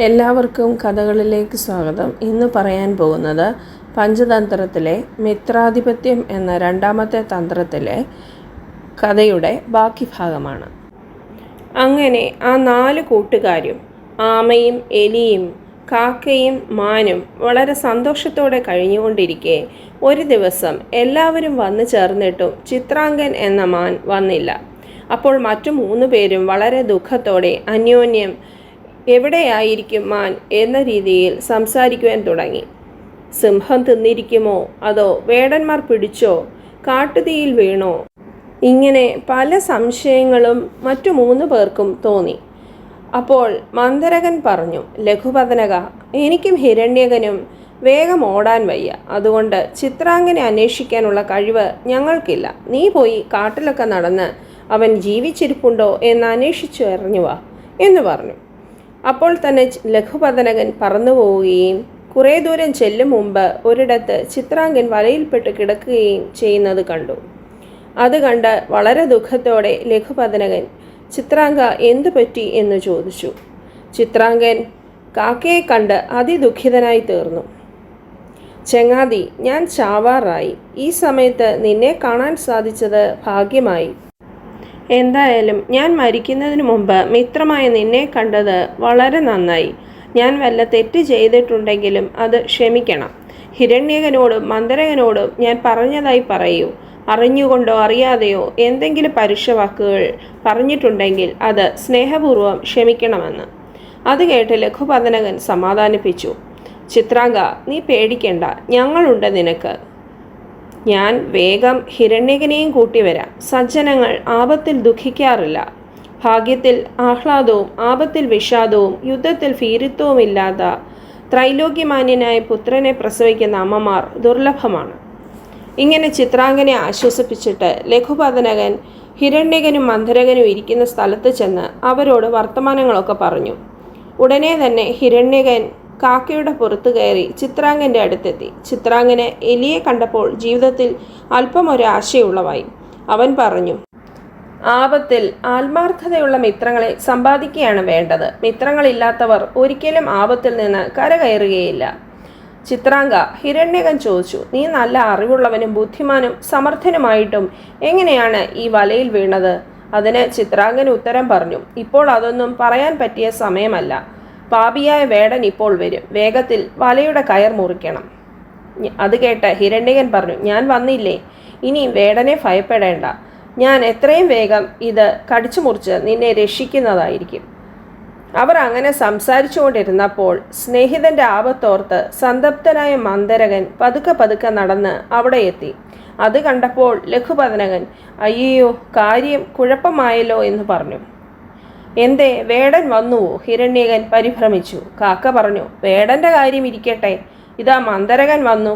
എല്ലാവർക്കും കഥകളിലേക്ക് സ്വാഗതം. ഇന്ന് പറയാൻ പോകുന്നത് പഞ്ചതന്ത്രത്തിലെ മിത്രാധിപത്യം എന്ന രണ്ടാമത്തെ തന്ത്രത്തിലെ കഥയുടെ ബാക്കി ഭാഗമാണ്. അങ്ങനെ ആ 4 കൂട്ടുകാരും ആമയും എലിയും കാക്കയും മാനും വളരെ സന്തോഷത്തോടെ കഴിഞ്ഞുകൊണ്ടിരിക്കെ ഒരു ദിവസം എല്ലാവരും വന്നു ചേർന്നിട്ടും ചിത്രാംഗൻ എന്ന മാൻ വന്നില്ല. അപ്പോൾ മറ്റു 3 പേരും വളരെ ദുഃഖത്തോടെ അന്യോന്യം എവിടെയായിരിക്കും മാൻ എന്ന രീതിയിൽ സംസാരിക്കുവാൻ തുടങ്ങി. സിംഹം തിന്നിരിക്കുമോ, അതോ വേടന്മാർ പിടിച്ചോ, കാട്ടുതീയിൽ വീണോ? ഇങ്ങനെ പല സംശയങ്ങളും മറ്റു 3 പേർക്കും തോന്നി. അപ്പോൾ മന്ദരകൻ പറഞ്ഞു, ലഘുപതനക, എനിക്കും ഹിരണ്യകനും വേഗം ഓടാൻ വയ്യ. അതുകൊണ്ട് ചിത്രാംഗനെ അന്വേഷിക്കാനുള്ള കഴിവ് ഞങ്ങൾക്കില്ല. നീ പോയി കാട്ടിലൊക്കെ നടന്ന് അവൻ ജീവിച്ചിരിപ്പുണ്ടോ എന്ന് അന്വേഷിച്ചു അറിഞ്ഞുവാ എന്ന് പറഞ്ഞു. അപ്പോൾ തന്നെ ലഘുപതനകൻ പറന്നു പോവുകയും കുറേ ദൂരം ചെല്ലും മുമ്പ് ഒരിടത്ത് ചിത്രാംഗൻ വലയിൽപ്പെട്ട് കിടക്കുകയും ചെയ്യുന്നത് കണ്ടു. അത് കണ്ട് വളരെ ദുഃഖത്തോടെ ലഘുപതനകൻ, ചിത്രാംഗ എന്തു പറ്റി എന്ന് ചോദിച്ചു. ചിത്രാംഗൻ കാക്കയെ കണ്ട് അതിദുഃഖിതനായി തീർന്നു. ചങ്ങാതി, ഞാൻ ചാവാറായി. ഈ സമയത്ത് നിന്നെ കാണാൻ സാധിച്ചത് ഭാഗ്യമായി. എന്തായാലും ഞാൻ മരിക്കുന്നതിന് മുമ്പ് മിത്രമായ നിന്നെ കണ്ടത് വളരെ നന്നായി. ഞാൻ വല്ല തെറ്റ് ചെയ്തിട്ടുണ്ടെങ്കിലും അത് ക്ഷമിക്കണം. ഹിരണ്യകനോടും മന്ദരകനോടും ഞാൻ പറഞ്ഞതായി പറയൂ. അറിഞ്ഞുകൊണ്ടോ അറിയാതെയോ എന്തെങ്കിലും പരുഷവാക്കുകൾ പറഞ്ഞിട്ടുണ്ടെങ്കിൽ അത് സ്നേഹപൂർവ്വം ക്ഷമിക്കണമെന്ന്. അത് കേട്ട് ലഘുപതനകൻ സമാധാനിപ്പിച്ചു. ചിത്രാംഗ, നീ പേടിക്കേണ്ട, ഞങ്ങളുണ്ട് നിനക്ക്. ഞാൻ വേഗം ഹിരണ്യകനെയും കൂട്ടി വരാം. സജ്ജനങ്ങൾ ആപത്തിൽ ദുഃഖിക്കാറില്ല. ഭാഗ്യത്തിൽ ആഹ്ലാദവും ആപത്തിൽ വിഷാദവും യുദ്ധത്തിൽ ഭീരുത്വവുമില്ലാത്ത ത്രൈലോക്യമാന്യനായ പുത്രനെ പ്രസവിക്കുന്ന അമ്മമാർ ദുർലഭമാണ്. ഇങ്ങനെ ചിത്രാംഗനെ ആശ്വസിപ്പിച്ചിട്ട് ലഘുപതനകൻ ഹിരണ്യകനും മന്ദരകനും ഇരിക്കുന്ന സ്ഥലത്ത് ചെന്ന് അവരോട് വർത്തമാനങ്ങളൊക്കെ പറഞ്ഞു. ഉടനെ തന്നെ ഹിരണ്യകൻ കാക്കയുടെ പുറത്തു കയറി ചിത്രാംഗൻ്റെ അടുത്തെത്തി. ചിത്രാംഗന് എലിയെ കണ്ടപ്പോൾ ജീവിതത്തിൽ അല്പം ഒരു ആശയുള്ളവായി. അവൻ പറഞ്ഞു, ആപത്തിൽ ആത്മാർത്ഥതയുള്ള മിത്രങ്ങളെ സമ്പാദിക്കുകയാണ് വേണ്ടത്. മിത്രങ്ങളില്ലാത്തവർ ഒരിക്കലും ആപത്തിൽ നിന്ന് കരകയറുകയില്ല. ചിത്രാംഗ, ഹിരണ്യകൻ ചോദിച്ചു, നീ നല്ല അറിവുള്ളവനും ബുദ്ധിമാനും സമർത്ഥനുമായിട്ടും എങ്ങനെയാണ് ഈ വലയിൽ വീണത്? അതിന് ചിത്രാംഗൻ ഉത്തരം പറഞ്ഞു, ഇപ്പോൾ അതൊന്നും പറയാൻ പറ്റിയ സമയമല്ല. പാപിയായ വേടൻ ഇപ്പോൾ വരും. വേഗത്തിൽ വലയുടെ കയർ മുറിക്കണം. അത് കേട്ട് ഹിരണ്യകൻ പറഞ്ഞു, ഞാൻ വന്നില്ലേ, ഇനി വേടനെ ഭയപ്പെടേണ്ട. ഞാൻ എത്രയും വേഗം ഇത് കടിച്ചു മുറിച്ച് നിന്നെ രക്ഷിക്കുന്നതായിരിക്കും. അവർ അങ്ങനെ സംസാരിച്ചു കൊണ്ടിരുന്നപ്പോൾ സ്നേഹിതൻ്റെ ആപത്തോർത്ത് സന്തപ്തനായ മന്ദരകൻ പതുക്കെ നടന്ന് അവിടെ എത്തി. അത് കണ്ടപ്പോൾ ലഘുപതനകൻ, അയ്യോ, കാര്യം കുഴപ്പമായല്ലോ എന്ന് പറഞ്ഞു. എന്തേ, വേടൻ വന്നുവോ? ഹിരണ്യകൻ പരിഭ്രമിച്ചു. കാക്ക പറഞ്ഞു, വേടൻ്റെ കാര്യം ഇരിക്കട്ടെ, ഇതാ മന്ദരകൻ വന്നു.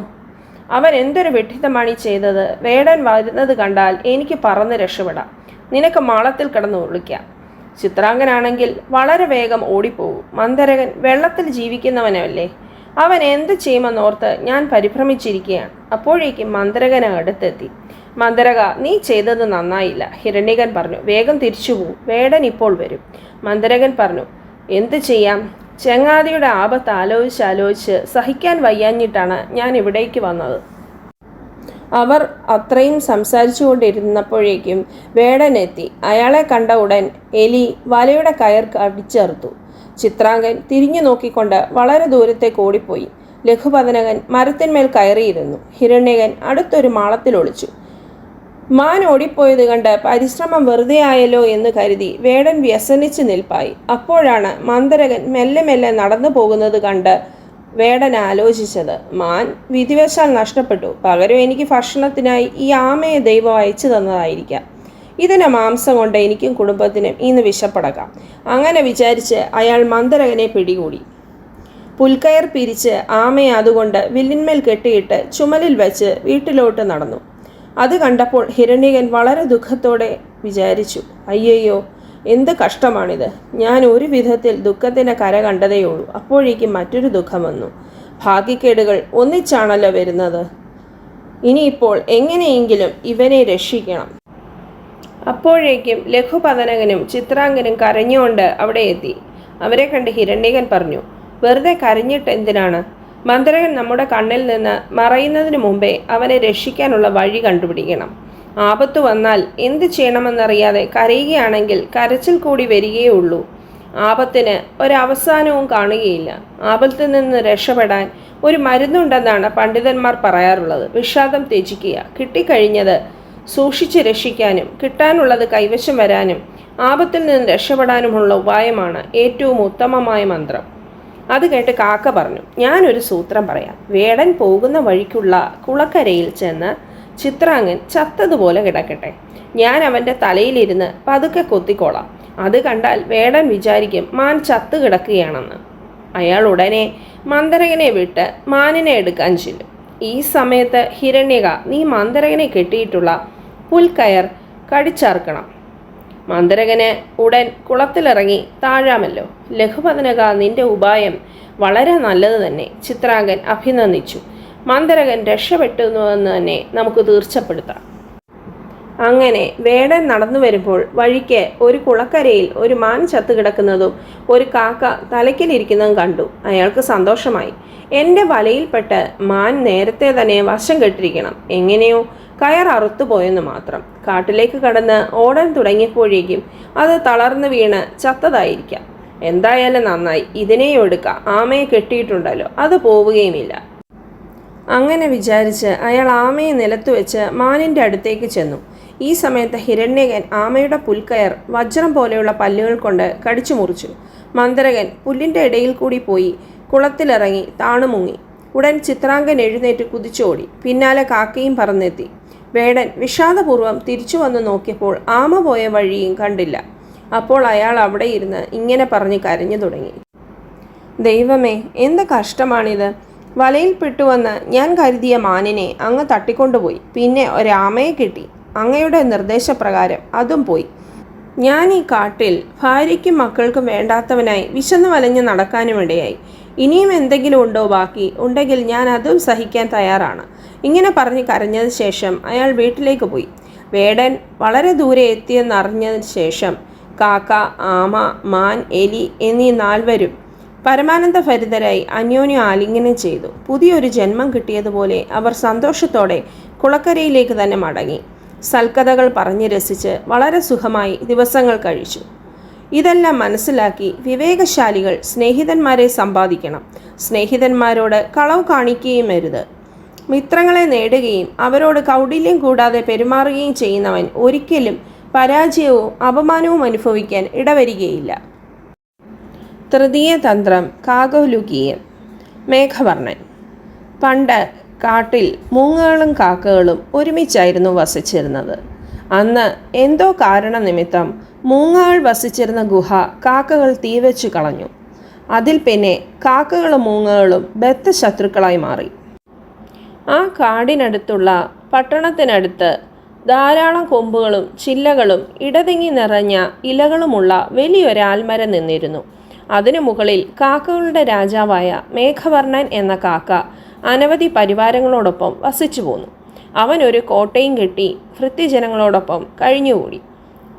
അവൻ എന്തൊരു വിഡ്ഢിത്തമാണ് ചെയ്തത്. വേടൻ വരുന്നത് കണ്ടാൽ എനിക്ക് പറന്ന് രക്ഷപ്പെടാം. നിനക്ക് മാളത്തിൽ കിടന്ന് ഒളിക്കാം. ചിത്രാംഗനാണെങ്കിൽ വളരെ വേഗം ഓടിപ്പോകും. മന്ദരകൻ വെള്ളത്തിൽ ജീവിക്കുന്നവനല്ലേ, അവൻ എന്ത് ചെയ്യുമെന്നോർത്ത് ഞാൻ പരിഭ്രമിച്ചിരിക്കുകയാണ്. അപ്പോഴേക്കും മന്ദരകൻ അടുത്തെത്തി. മന്ദരക, നീ ചെയ്തത് നന്നായില്ല. ഹിരണ്യകൻ പറഞ്ഞു, വേഗം തിരിച്ചു പോവും, വേടൻ ഇപ്പോൾ വരും. മന്ദരകൻ പറഞ്ഞു, എന്ത് ചെയ്യാം, ചങ്ങാതിയുടെ ആപത്ത് ആലോചിച്ച് സഹിക്കാൻ വയ്യാഞ്ഞിട്ടാണ് ഞാൻ ഇവിടേക്ക് വന്നത്. അവർ അത്രയും സംസാരിച്ചു കൊണ്ടിരുന്നപ്പോഴേക്കും വേടൻ എത്തി. അയാളെ കണ്ട ഉടൻ എലി വലയുടെ കയർ കടിച്ചെറുത്തു. ചിത്രാംഗൻ തിരിഞ്ഞു നോക്കിക്കൊണ്ട് വളരെ ദൂരത്തേക്ക് ഓടിപ്പോയി. ലഘുപതനകൻ മരത്തിന്മേൽ കയറിയിരുന്നു. ഹിരണ്യകൻ അടുത്തൊരു മാളത്തിൽ ഒളിച്ചു. മാൻ ഓടിപ്പോയത് കണ്ട് പരിശ്രമം വെറുതെ ആയല്ലോ എന്ന് കരുതി വേടൻ വ്യസനിച്ച് നിൽപ്പായി. അപ്പോഴാണ് മന്ദരകൻ മെല്ലെ നടന്നു പോകുന്നത് കണ്ട് വേടൻ ആലോചിച്ചത്, മാൻ വിധിവശാൽ നഷ്ടപ്പെട്ടു. പകരം എനിക്ക് ഭക്ഷണത്തിനായി ഈ ആമയെ ദൈവം അയച്ചു തന്നതായിരിക്കാം. ഇതിനെ മാംസം കൊണ്ട് എനിക്കും കുടുംബത്തിനും ഇന്ന് വിശപ്പടക്കാം. അങ്ങനെ വിചാരിച്ച് അയാൾ മന്ദരകനെ പിടികൂടി. പുൽക്കയർ പിരിച്ച് ആമയെ അതുകൊണ്ട് വില്ലിന്മേൽ കെട്ടിയിട്ട് ചുമലിൽ വെച്ച് വീട്ടിലോട്ട് നടന്നു. അത് കണ്ടപ്പോൾ ഹിരണ്യകൻ വളരെ ദുഃഖത്തോടെ വിചാരിച്ചു, അയ്യയ്യോ, എന്ത് കഷ്ടമാണിത്. ഞാൻ ഒരു വിധത്തിൽ ദുഃഖത്തിന് കര കണ്ടതേയുള്ളൂ. അപ്പോഴേക്കും മറ്റൊരു ദുഃഖം വന്നു. ഭാഗ്യക്കേടുകൾ ഒന്നിച്ചാണല്ലോ വരുന്നത്. ഇനിയിപ്പോൾ എങ്ങനെയെങ്കിലും ഇവനെ രക്ഷിക്കണം. അപ്പോഴേക്കും ലഘുപതനകനും ചിത്രാംഗനും കരഞ്ഞുകൊണ്ട് അവിടെ എത്തി. അവരെ കണ്ട് ഹിരണ്യകൻ പറഞ്ഞു, വെറുതെ കരഞ്ഞിട്ട് എന്തിനാണ്? മന്ത്രകൻ നമ്മുടെ കണ്ണിൽ നിന്ന് മറയുന്നതിന് മുമ്പേ അവനെ രക്ഷിക്കാനുള്ള വഴി കണ്ടുപിടിക്കണം. ആപത്ത് വന്നാൽ എന്ത് ചെയ്യണമെന്നറിയാതെ കരയുകയാണെങ്കിൽ കരച്ചിൽ കൂടി വരികയേ ഉള്ളൂ. ആപത്തിന് ഒരവസാനവും കാണുകയില്ല. ആപത്തിൽ നിന്ന് രക്ഷപ്പെടാൻ ഒരു മരുന്നുണ്ടെന്നാണ് പണ്ഡിതന്മാർ പറയാറുള്ളത്. വിഷാദം ത്യജിക്കുക. കിട്ടിക്കഴിഞ്ഞത് സൂക്ഷിച്ച് രക്ഷിക്കാനും കിട്ടാനുള്ളത് കൈവശം വരാനും ആപത്തിൽ നിന്ന് രക്ഷപ്പെടാനുമുള്ള ഉപായമാണ് ഏറ്റവും ഉത്തമമായ മന്ത്രം. അത് കേട്ട് കാക്ക പറഞ്ഞു, ഞാനൊരു സൂത്രം പറയാം. വേടൻ പോകുന്ന വഴിക്കുള്ള കുളക്കരയിൽ ചെന്ന് ചിത്രാംഗൻ ചത്തതുപോലെ കിടക്കട്ടെ. ഞാൻ അവൻ്റെ തലയിലിരുന്ന് പതുക്കെ കൊത്തിക്കോളാം. അത് കണ്ടാൽ വേടൻ വിചാരിക്കും മാൻ ചത്തു കിടക്കുകയാണെന്ന്. അയാൾ ഉടനെ മന്ദരകനെ വിട്ട് മാനിനെ എടുക്കാൻ ചെല്ലും. ഈ സമയത്ത് ഹിരണ്യക, നീ മന്ദരകനെ കെട്ടിയിട്ടുള്ള പുൽക്കയർ കടിച്ചേർക്കണം. മന്ദരകന് ഉടൻ കുളത്തിലിറങ്ങി താഴാമല്ലോ. ലഘുപതനക, നിന്റെ ഉപായം വളരെ നല്ലത് തന്നെ. ചിത്രാംഗൻ അഭിനന്ദിച്ചു. മന്ദരകൻ രക്ഷപ്പെട്ടുവെന്ന് തന്നെ നമുക്ക് തീർച്ചപ്പെടുത്താം. അങ്ങനെ വേടൻ നടന്നു വരുമ്പോൾ വഴിക്ക് ഒരു കുളക്കരയിൽ ഒരു മാൻ ചത്തു കിടക്കുന്നതും ഒരു കാക്ക തലയ്ക്കലിരിക്കുന്നതും കണ്ടു. അയാൾക്ക് സന്തോഷമായി. എൻ്റെ വലയിൽപ്പെട്ട് മാൻ നേരത്തെ തന്നെ വശം കെട്ടിരിക്കണം. എങ്ങനെയോ കയർ അറുത്തുപോയെന്ന് മാത്രം. കാട്ടിലേക്ക് കടന്ന് ഓടാൻ തുടങ്ങിയപ്പോഴേക്കും അത് തളർന്നു വീണ് ചത്തതായിരിക്കാം. എന്തായാലും നന്നായി, ഇതിനെയും എടുക്കാം. ആമയെ കെട്ടിയിട്ടുണ്ടല്ലോ, അത് പോവുകയുമില്ല. അങ്ങനെ വിചാരിച്ച് അയാൾ ആമയെ നിലത്തു വെച്ച് മാനിൻ്റെ അടുത്തേക്ക് ചെന്നു. ഈ സമയത്ത് ഹിരണ്യകൻ ആമയുടെ പുൽക്കയർ വജ്രം പോലെയുള്ള പല്ലുകൾ കൊണ്ട് കടിച്ചു മുറിച്ചു. മന്ദരകൻ പുല്ലിൻ്റെ ഇടയിൽ കൂടി പോയി കുളത്തിലിറങ്ങി താണുമുങ്ങി. ഉടൻ ചിത്രാംഗൻ എഴുന്നേറ്റ് കുതിച്ചോടി. പിന്നാലെ കാക്കയും പറന്നെത്തി. വേടൻ വിഷാദപൂർവ്വം തിരിച്ചു വന്ന് നോക്കിയപ്പോൾ ആമ പോയ വഴിയും കണ്ടില്ല. അപ്പോൾ അയാൾ അവിടെ ഇരുന്ന് ഇങ്ങനെ പറഞ്ഞ് കരഞ്ഞു തുടങ്ങി. ദൈവമേ, എന്ത് കഷ്ടമാണിത്! വലയിൽപ്പെട്ടുവന്ന് ഞാൻ കരുതിയ മാനിനെ അങ്ങ് തട്ടിക്കൊണ്ടുപോയി. പിന്നെ ഒരാമയെ കിട്ടി. അങ്ങയുടെ നിർദ്ദേശപ്രകാരം അതും പോയി. ഞാൻ ഈ കാട്ടിൽ ഭാര്യയ്ക്കും മക്കൾക്കും വേണ്ടാത്തവനായി വിശന്നു വലഞ്ഞ് നടക്കാനുമിടയായി. ഇനിയും എന്തെങ്കിലും ഉണ്ടോ ബാക്കി? ഉണ്ടെങ്കിൽ ഞാൻ അതും സഹിക്കാൻ തയ്യാറാണ്. ഇങ്ങനെ പറഞ്ഞ് കരഞ്ഞതിന് ശേഷം അയാൾ വീട്ടിലേക്ക് പോയി. വേടൻ വളരെ ദൂരെ എത്തിയെന്നറിഞ്ഞതിന് ശേഷം കാക്ക, ആമ, മാൻ, എലി എന്നീ നാൽവരും പരമാനന്ദഭരിതരായി അന്യോന്യം ആലിംഗനം ചെയ്തു. പുതിയൊരു ജന്മം കിട്ടിയതുപോലെ അവർ സന്തോഷത്തോടെ കുളക്കരയിലേക്ക് തന്നെ മടങ്ങി. സൽക്കഥകൾ പറഞ്ഞ് രസിച്ച് വളരെ സുഖമായി ദിവസങ്ങൾ കഴിച്ചു. ഇതെല്ലാം മനസ്സിലാക്കി വിവേകശാലികൾ സ്നേഹിതന്മാരെ സമ്പാദിക്കണം. സ്നേഹിതന്മാരോട് കളവ് കാണിക്കുകയും അരുത്. മിത്രങ്ങളെ നേടുകയും അവരോട് കൗടില്യം കൂടാതെ പെരുമാറുകയും ചെയ്യുന്നവൻ ഒരിക്കലും പരാജയവും അപമാനവും അനുഭവിക്കാൻ ഇടവരികയില്ല. തൃതീയ തന്ത്രം കാകൗലുകീയം. മേഘവർണ്ണൻ. പണ്ട് കാട്ടിൽ മൂങ്ങകളും കാക്കകളും ഒരുമിച്ചായിരുന്നു വസിച്ചിരുന്നത്. അന്ന് എന്തോ കാരണനിമിത്തം മൂങ്ങകൾ വസിച്ചിരുന്ന ഗുഹ കാക്കകൾ തീവച്ചു കളഞ്ഞു. അതിൽ പിന്നെ കാക്കകളും മൂങ്ങകളും ബദ്ധശത്രുക്കളായി മാറി. ആ കാടിനടുത്തുള്ള പട്ടണത്തിനടുത്ത് ധാരാളം കൊമ്പുകളും ചില്ലകളും ഇടതിങ്ങി നിറഞ്ഞ ഇലകളുമുള്ള വലിയൊരാൽമരം നിന്നിരുന്നു. അതിനു മുകളിൽ കാക്കകളുടെ രാജാവായ മേഘവർണ്ണൻ എന്ന കാക്ക അനവധി പരിവാരങ്ങളോടൊപ്പം വസിച്ചു പോന്നു. അവൻ ഒരു കോട്ടയും കെട്ടി ഭൃത്യജനങ്ങളോടൊപ്പം കഴിഞ്ഞുകൂടി.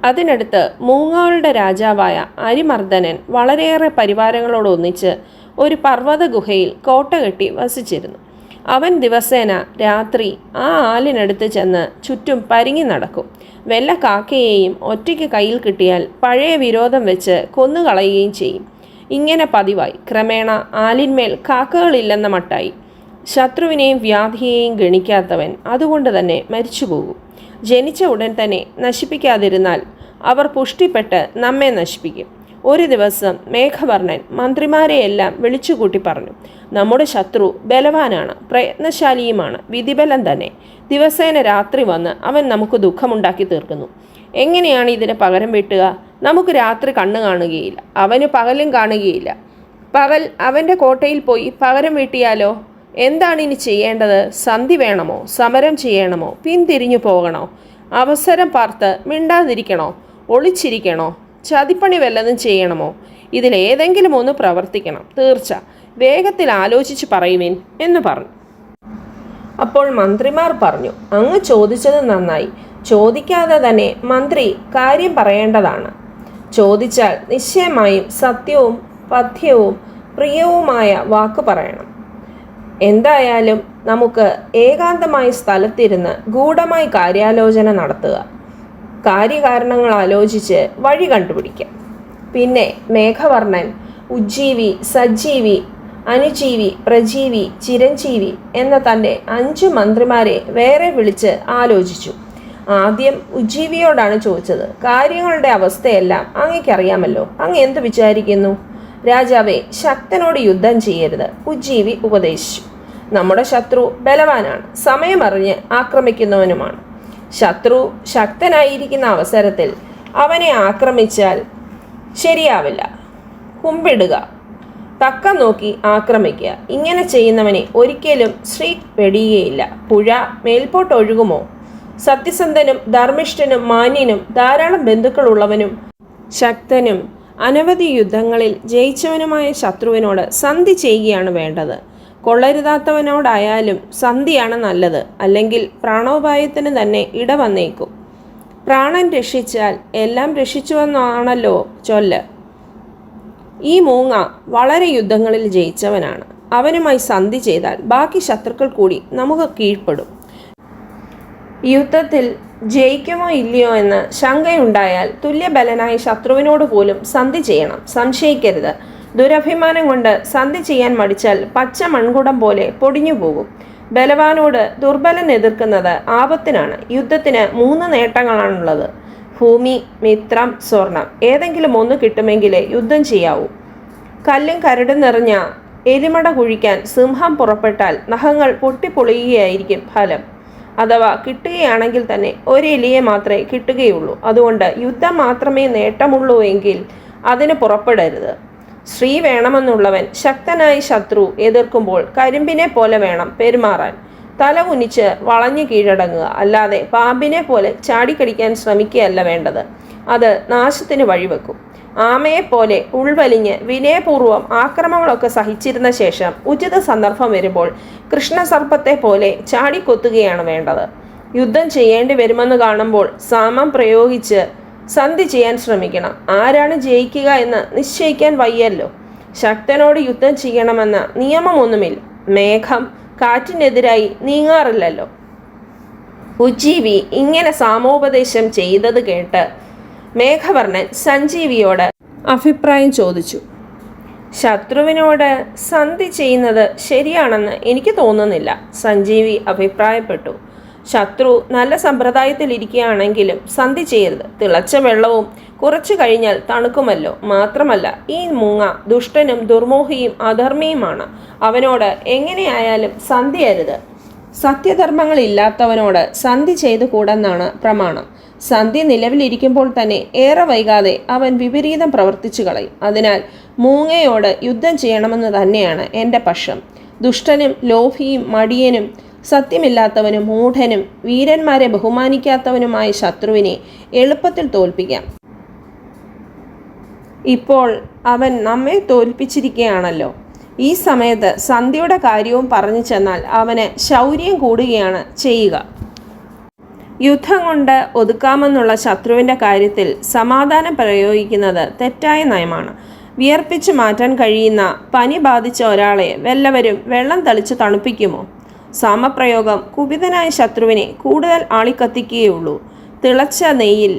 അതിനടുത്ത് മൂങ്ങകളുടെ രാജാവായ അരിമർദ്ദനൻ വളരെയേറെ പരിവാരങ്ങളോടൊന്നിച്ച് ഒരു പർവ്വത ഗുഹയിൽ കോട്ട കെട്ടി വസിച്ചിരുന്നു. അവൻ ദിവസേന രാത്രി ആ ആലിനടുത്ത് ചെന്ന് ചുറ്റും പരിങ്ങി നടക്കും. വല്ല കാക്കയെയും ഒറ്റയ്ക്ക് കയ്യിൽ കിട്ടിയാൽ പഴയ വിരോധം വെച്ച് കൊന്നുകളയുകയും ചെയ്യും. ഇങ്ങനെ പതിവായി ക്രമേണ ആലിന്മേൽ കാക്കകളില്ലെന്ന മട്ടായി. ശത്രുവിനെയും വ്യാധിയെയും ഗണിക്കാത്തവൻ അതുകൊണ്ട് തന്നെ മരിച്ചുപോകും. ജനിച്ച ഉടൻ തന്നെ നശിപ്പിക്കാതിരുന്നാൽ അവർ പുഷ്ടിപ്പെട്ട് നമ്മെ നശിപ്പിക്കും. ഒരു ദിവസം മേഘവർണ്ണൻ മന്ത്രിമാരെയെല്ലാം വിളിച്ചുകൂട്ടി പറഞ്ഞു, നമ്മുടെ ശത്രു ബലവാനാണ്, പ്രയത്നശാലിയുമാണ്, വിധിബലം തന്നെ. ദിവസേന രാത്രി വന്ന് അവൻ നമുക്ക് ദുഃഖമുണ്ടാക്കി തീർക്കുന്നു. എങ്ങനെയാണ് ഇതിന് പകരം വീട്ടുക? നമുക്ക് രാത്രി കണ്ണു കാണുകയില്ല, അവന് പകലും കാണുകയില്ല. പകൽ അവൻ്റെ കോട്ടയിൽ പോയി പകരം വീട്ടിയാലോ? എന്താണ് ഇനി ചെയ്യേണ്ടത്? സന്ധി വേണമോ? സമരം ചെയ്യണമോ? പിന്തിരിഞ്ഞു പോകണോ? അവസരം പാർത്ത് മിണ്ടാതിരിക്കണോ? ഒളിച്ചിരിക്കണോ? ചതിപ്പണി വല്ലതും ചെയ്യണമോ? ഇതിലേതെങ്കിലും ഒന്ന് പ്രവർത്തിക്കണം, തീർച്ച. വേഗത്തിൽ ആലോചിച്ച് പറയുവിൻ എന്ന് പറഞ്ഞു. അപ്പോൾ മന്ത്രിമാർ പറഞ്ഞു, അങ്ങ് ചോദിച്ചത് നന്നായി. ചോദിക്കാതെ തന്നെ മന്ത്രി കാര്യം പറയേണ്ടതാണ്. ചോദിച്ചാൽ നിശ്ചയമായും സത്യവും പഥ്യവും പ്രിയവുമായ വാക്ക് പറയണം. എന്തായാലും നമുക്ക് ഏകാന്തമായ സ്ഥലത്തിരുന്ന് ഗൂഢമായി കാര്യാലോചന നടത്തുക. കാര്യകാരണങ്ങൾ ആലോചിച്ച് വഴി കണ്ടുപിടിക്കാം. പിന്നെ മേഘവർണ്ണൻ ഉജ്ജീവി, സജ്ജീവി, അനുജീവി, പ്രജീവി, ചിരഞ്ജീവി എന്ന തൻ്റെ 5 മന്ത്രിമാരെ വേറെ വിളിച്ച് ആലോചിച്ചു. ആദ്യം ഉജ്ജീവിയോടാണ് ചോദിച്ചത്. കാര്യങ്ങളുടെ അവസ്ഥയെല്ലാം അങ്ങയ്ക്കറിയാമല്ലോ, അങ്ങ് എന്ത് വിചാരിക്കുന്നു? രാജാവേ, ശക്തനോട് യുദ്ധം ചെയ്യരുത്, ഉജ്ജീവി ഉപദേശിച്ചു. നമ്മുടെ ശത്രു ബലവാനാണ്, സമയമറിഞ്ഞ് ആക്രമിക്കുന്നവനുമാണ്. ശത്രു ശക്തനായിരിക്കുന്ന അവസരത്തിൽ അവനെ ആക്രമിച്ചാൽ ശരിയാവില്ല. കുമ്പിടുക, തക്കം നോക്കി ആക്രമിക്കുക. ഇങ്ങനെ ചെയ്യുന്നവനെ ഒരിക്കലും ശ്രീ വെടിയുകയില്ല. പുഴ മേൽപോട്ടൊഴുകുമോ? സത്യസന്ധനും ധർമ്മിഷ്ഠനും മാന്യനും ധാരാളം ബന്ധുക്കളുള്ളവനും ശക്തനും അനവധി യുദ്ധങ്ങളിൽ ജയിച്ചവനുമായ ശത്രുവിനോട് സന്ധി ചെയ്യുകയാണ് വേണ്ടത്. കൊള്ളരുതാത്തവനോടായാലും സന്ധിയാണ് നല്ലത്, അല്ലെങ്കിൽ പ്രാണോപായത്തിന് തന്നെ ഇടവന്നേക്കും. പ്രാണൻ രക്ഷിച്ചാൽ എല്ലാം രക്ഷിച്ചുവെന്നാണല്ലോ ചൊല്ല്. ഈ മൂങ്ങ വളരെ യുദ്ധങ്ങളിൽ ജയിച്ചവനാണ്. അവനുമായി സന്ധി ചെയ്താൽ ബാക്കി ശത്രുക്കൾ കൂടി നമുക്ക് കീഴ്പ്പെടും. യുദ്ധത്തിൽ ജയിക്കുമോ ഇല്ലയോ എന്ന് ശങ്കയുണ്ടായാൽ തുല്യബലനായ ശത്രുവിനോട് പോലും സന്ധി ചെയ്യണം. സംശയിക്കരുത്. ദുരഭിമാനം കൊണ്ട് സന്ധി ചെയ്യാൻ മടിച്ചാൽ പച്ച മൺകുടം പോലെ പൊടിഞ്ഞു പോകും. ബലവാനോട് ദുർബലൻ എതിർക്കുന്നത് ആപത്തിനാണ്. യുദ്ധത്തിന് 3 നേട്ടങ്ങളാണുള്ളത്: ഭൂമി, മിത്രം, സ്വർണം. ഏതെങ്കിലും ഒന്ന് കിട്ടുമെങ്കിലേ യുദ്ധം ചെയ്യാവൂ. കല്ലും കരടും നിറഞ്ഞ എലിമട കുഴിക്കാൻ സിംഹം പുറപ്പെട്ടാൽ നഖങ്ങൾ പൊട്ടിപ്പൊളിയുകയായിരിക്കും ഫലം. അഥവാ കിട്ടുകയാണെങ്കിൽ തന്നെ ഒരു എലിയെ മാത്രമേ കിട്ടുകയുള്ളൂ. അതുകൊണ്ട് യുദ്ധം മാത്രമേ നേട്ടമുള്ളൂ എങ്കിൽ അതിന് പുറപ്പെടരുത്. ശ്രീ വേണമെന്നുള്ളവൻ ശക്തനായ ശത്രു എതിർക്കുമ്പോൾ കരിമ്പിനെ പോലെ വേണം പെരുമാറാൻ. തല കുനിച്ച് വളഞ്ഞു കീഴടങ്ങുക, അല്ലാതെ പാമ്പിനെ പോലെ ചാടിക്കടിക്കാൻ ശ്രമിക്കുകയല്ല വേണ്ടത്. അത് നാശത്തിന് വഴിവെക്കും. ആമയെപ്പോലെ ഉൾവലിഞ്ഞ് വിനയപൂർവ്വം ആക്രമണങ്ങളൊക്കെ സഹിച്ചിരുന്ന ശേഷം ഉചിത സന്ദർഭം വരുമ്പോൾ കൃഷ്ണസർപ്പത്തെ പോലെ ചാടിക്കൊത്തുകയാണ് വേണ്ടത്. യുദ്ധം ചെയ്യേണ്ടി വരുമെന്ന് കാണുമ്പോൾ സാമം പ്രയോഗിച്ച് സന്ധി ചെയ്യാൻ ശ്രമിക്കണം. ആരാണ് ജയിക്കുക എന്ന് നിശ്ചയിക്കാൻ വയ്യല്ലോ. ശക്തനോട് യുദ്ധം ചെയ്യണമെന്ന നിയമമൊന്നുമില്ല. മേഘം കാറ്റിനെതിരായി നീങ്ങാറില്ലല്ലോ. ഉജ്ജീവി ഇങ്ങനെ സാമോപദേശം ചെയ്തത് കേട്ട് മേഘവർണ്ണൻ സഞ്ജീവിയോട് അഭിപ്രായം ചോദിച്ചു. ശത്രുവിനോട് സന്ധി ചെയ്യുന്നത് ശരിയാണെന്ന് എനിക്ക് തോന്നുന്നില്ല, സഞ്ജീവി അഭിപ്രായപ്പെട്ടു. ശത്രു നല്ല സമ്പ്രദായത്തിലിരിക്കുകയാണെങ്കിലും സന്ധി ചെയ്യരുത്. തിളച്ച വെള്ളവും കുറച്ചു കഴിഞ്ഞാൽ തണുക്കുമല്ലോ. മാത്രമല്ല, ഈ മൂങ്ങ ദുഷ്ടനും ദുർമോഹിയും അധർമ്മിയുമാണ്. അവനോട് എങ്ങനെയായാലും സന്ധി അരുത്. സത്യധർമ്മങ്ങളില്ലാത്തവനോട് സന്ധി ചെയ്തു കൂടെന്നാണ് പ്രമാണം. സന്ധി നിലവിലിരിക്കുമ്പോൾ തന്നെ ഏറെ വൈകാതെ അവൻ വിപരീതം പ്രവർത്തിച്ചു കളയും. അതിനാൽ മൂങ്ങയോട് യുദ്ധം ചെയ്യണമെന്ന് തന്നെയാണ് എൻ്റെ പക്ഷം. ദുഷ്ടനും ലോഭിയും മടിയനും സത്യമില്ലാത്തവനും മൂഢനും വീരന്മാരെ ബഹുമാനിക്കാത്തവനുമായ ശത്രുവിനെ എളുപ്പത്തിൽ തോൽപ്പിക്കാം. ഇപ്പോൾ അവൻ നമ്മെ തോൽപ്പിച്ചിരിക്കുകയാണല്ലോ. ഈ സമയത്ത് സന്ധിയുടെ കാര്യവും പറഞ്ഞു ചെന്നാൽ അവന് ശൗര്യം കൂടുകയാണ് ചെയ്യുക. യുദ്ധം കൊണ്ട് ഒതുക്കാമെന്നുള്ള ശത്രുവിൻ്റെ കാര്യത്തിൽ സമാധാനം പ്രയോഗിക്കുന്നത് തെറ്റായ നയമാണ്. വിയർപ്പിച്ച് മാറ്റാൻ കഴിയുന്ന പനി ബാധിച്ച ഒരാളെ വല്ലവരും വെള്ളം തളിച്ച് തണുപ്പിക്കുമോ? സാമപ്രയോഗം കുപിതനായ ശത്രുവിനെ കൂടുതൽ ആളിക്കത്തിക്കുകയുള്ളൂ. തിളച്ച നെയ്യിൽ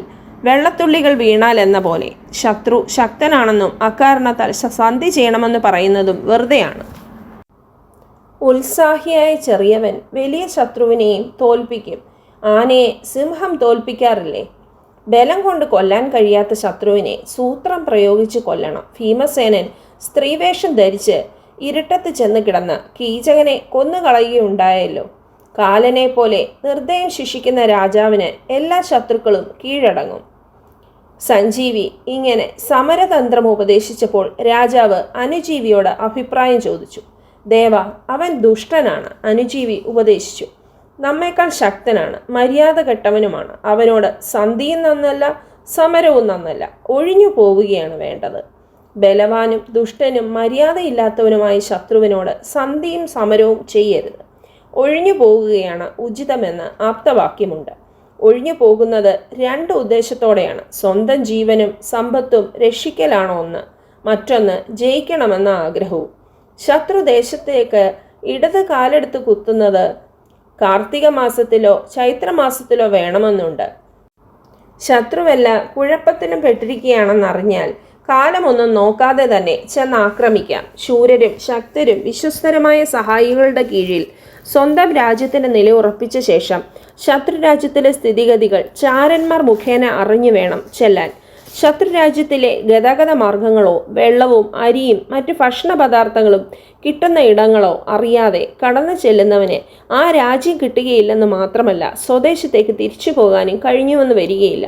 വെള്ളത്തുള്ളികൾ വീണാൽ എന്ന പോലെ. ശത്രു ശക്തനാണെന്നും അക്കാരണത്താൽ സന്ധി ചെയ്യണമെന്ന് പറയുന്നതും വെറുതെയാണ്. ഉത്സാഹിയായ ചെറിയവൻ വലിയ ശത്രുവിനെയും തോൽപ്പിക്കും. ആനയെ സിംഹം തോൽപ്പിക്കാറില്ലേ? ബലം കൊണ്ട് കൊല്ലാൻ കഴിയാത്ത ശത്രുവിനെ സൂത്രം പ്രയോഗിച്ച് കൊല്ലണം. ഭീമസേനൻ സ്ത്രീവേഷം ധരിച്ച് ഇരുട്ടത്ത് ചെന്ന് കിടന്ന് കീചകനെ കൊന്നുകളയുകയുണ്ടായല്ലോ. കാലനെ പോലെ നിർദ്ദയം ശിക്ഷിക്കുന്ന രാജാവിന് എല്ലാ ശത്രുക്കളും കീഴടങ്ങും. സഞ്ജീവി ഇങ്ങനെ സമരതന്ത്രം ഉപദേശിച്ചപ്പോൾ രാജാവ് അനുജീവിയോട് അഭിപ്രായം ചോദിച്ചു. ദേവ, അവൻ ദുഷ്ടനാണ്, അനുജീവി ഉപദേശിച്ചു. നമ്മേക്കാൾ ശക്തനാണ്, മര്യാദ കെട്ടവനുമാണ്. അവനോട് സന്ധിയും നന്നല്ല, സമരവും നന്നല്ല, ഒഴിഞ്ഞു പോവുകയാണ് വേണ്ടത്. ബലവാനും ദുഷ്ടനും മര്യാദയില്ലാത്തവനുമായ ശത്രുവിനോട് സന്ധിയും സമരവും ചെയ്യരുത്. ഒഴിഞ്ഞു പോകുകയാണ് ഉചിതമെന്ന് ആപ്തവാക്യമുണ്ട്. ഒഴിഞ്ഞു പോകുന്നത് 2 ഉദ്ദേശത്തോടെയാണ്. സ്വന്തം ജീവനും സമ്പത്തും രക്ഷിക്കലാണോ ഒന്ന്, മറ്റൊന്ന് ജയിക്കണമെന്ന ആഗ്രഹവും. ശത്രുദേശത്തേക്ക് ഇടത് കാലെടുത്ത് കുത്തുന്നത് കാർത്തിക മാസത്തിലോ ചൈത്രമാസത്തിലോ വേണമെന്നുണ്ട്. ശത്രുവല്ല കുഴപ്പത്തിനും പെട്ടിരിക്കുകയാണെന്നറിഞ്ഞാൽ കാലമൊന്നും നോക്കാതെ തന്നെ ചെന്ന് ആക്രമിക്കാം. ശൂരരും ശക്തരും വിശ്വസ്തരമായ സഹായികളുടെ കീഴിൽ സ്വന്തം രാജ്യത്തിന് നിലയുറപ്പിച്ച ശേഷം ശത്രുരാജ്യത്തിലെ സ്ഥിതിഗതികൾ ചാരന്മാർ മുഖേന അറിഞ്ഞു വേണം ചെല്ലാൻ. ശത്രുരാജ്യത്തിലെ ഗതാഗത മാർഗങ്ങളോ വെള്ളവും അരിയും മറ്റു ഭക്ഷണ പദാർത്ഥങ്ങളും കിട്ടുന്ന ഇടങ്ങളോ അറിയാതെ കടന്നു ചെല്ലുന്നവന് ആ രാജ്യം കിട്ടുകയില്ലെന്ന് മാത്രമല്ല, സ്വദേശത്തേക്ക് തിരിച്ചു പോകാനും കഴിഞ്ഞുവെന്ന് വരികയില്ല.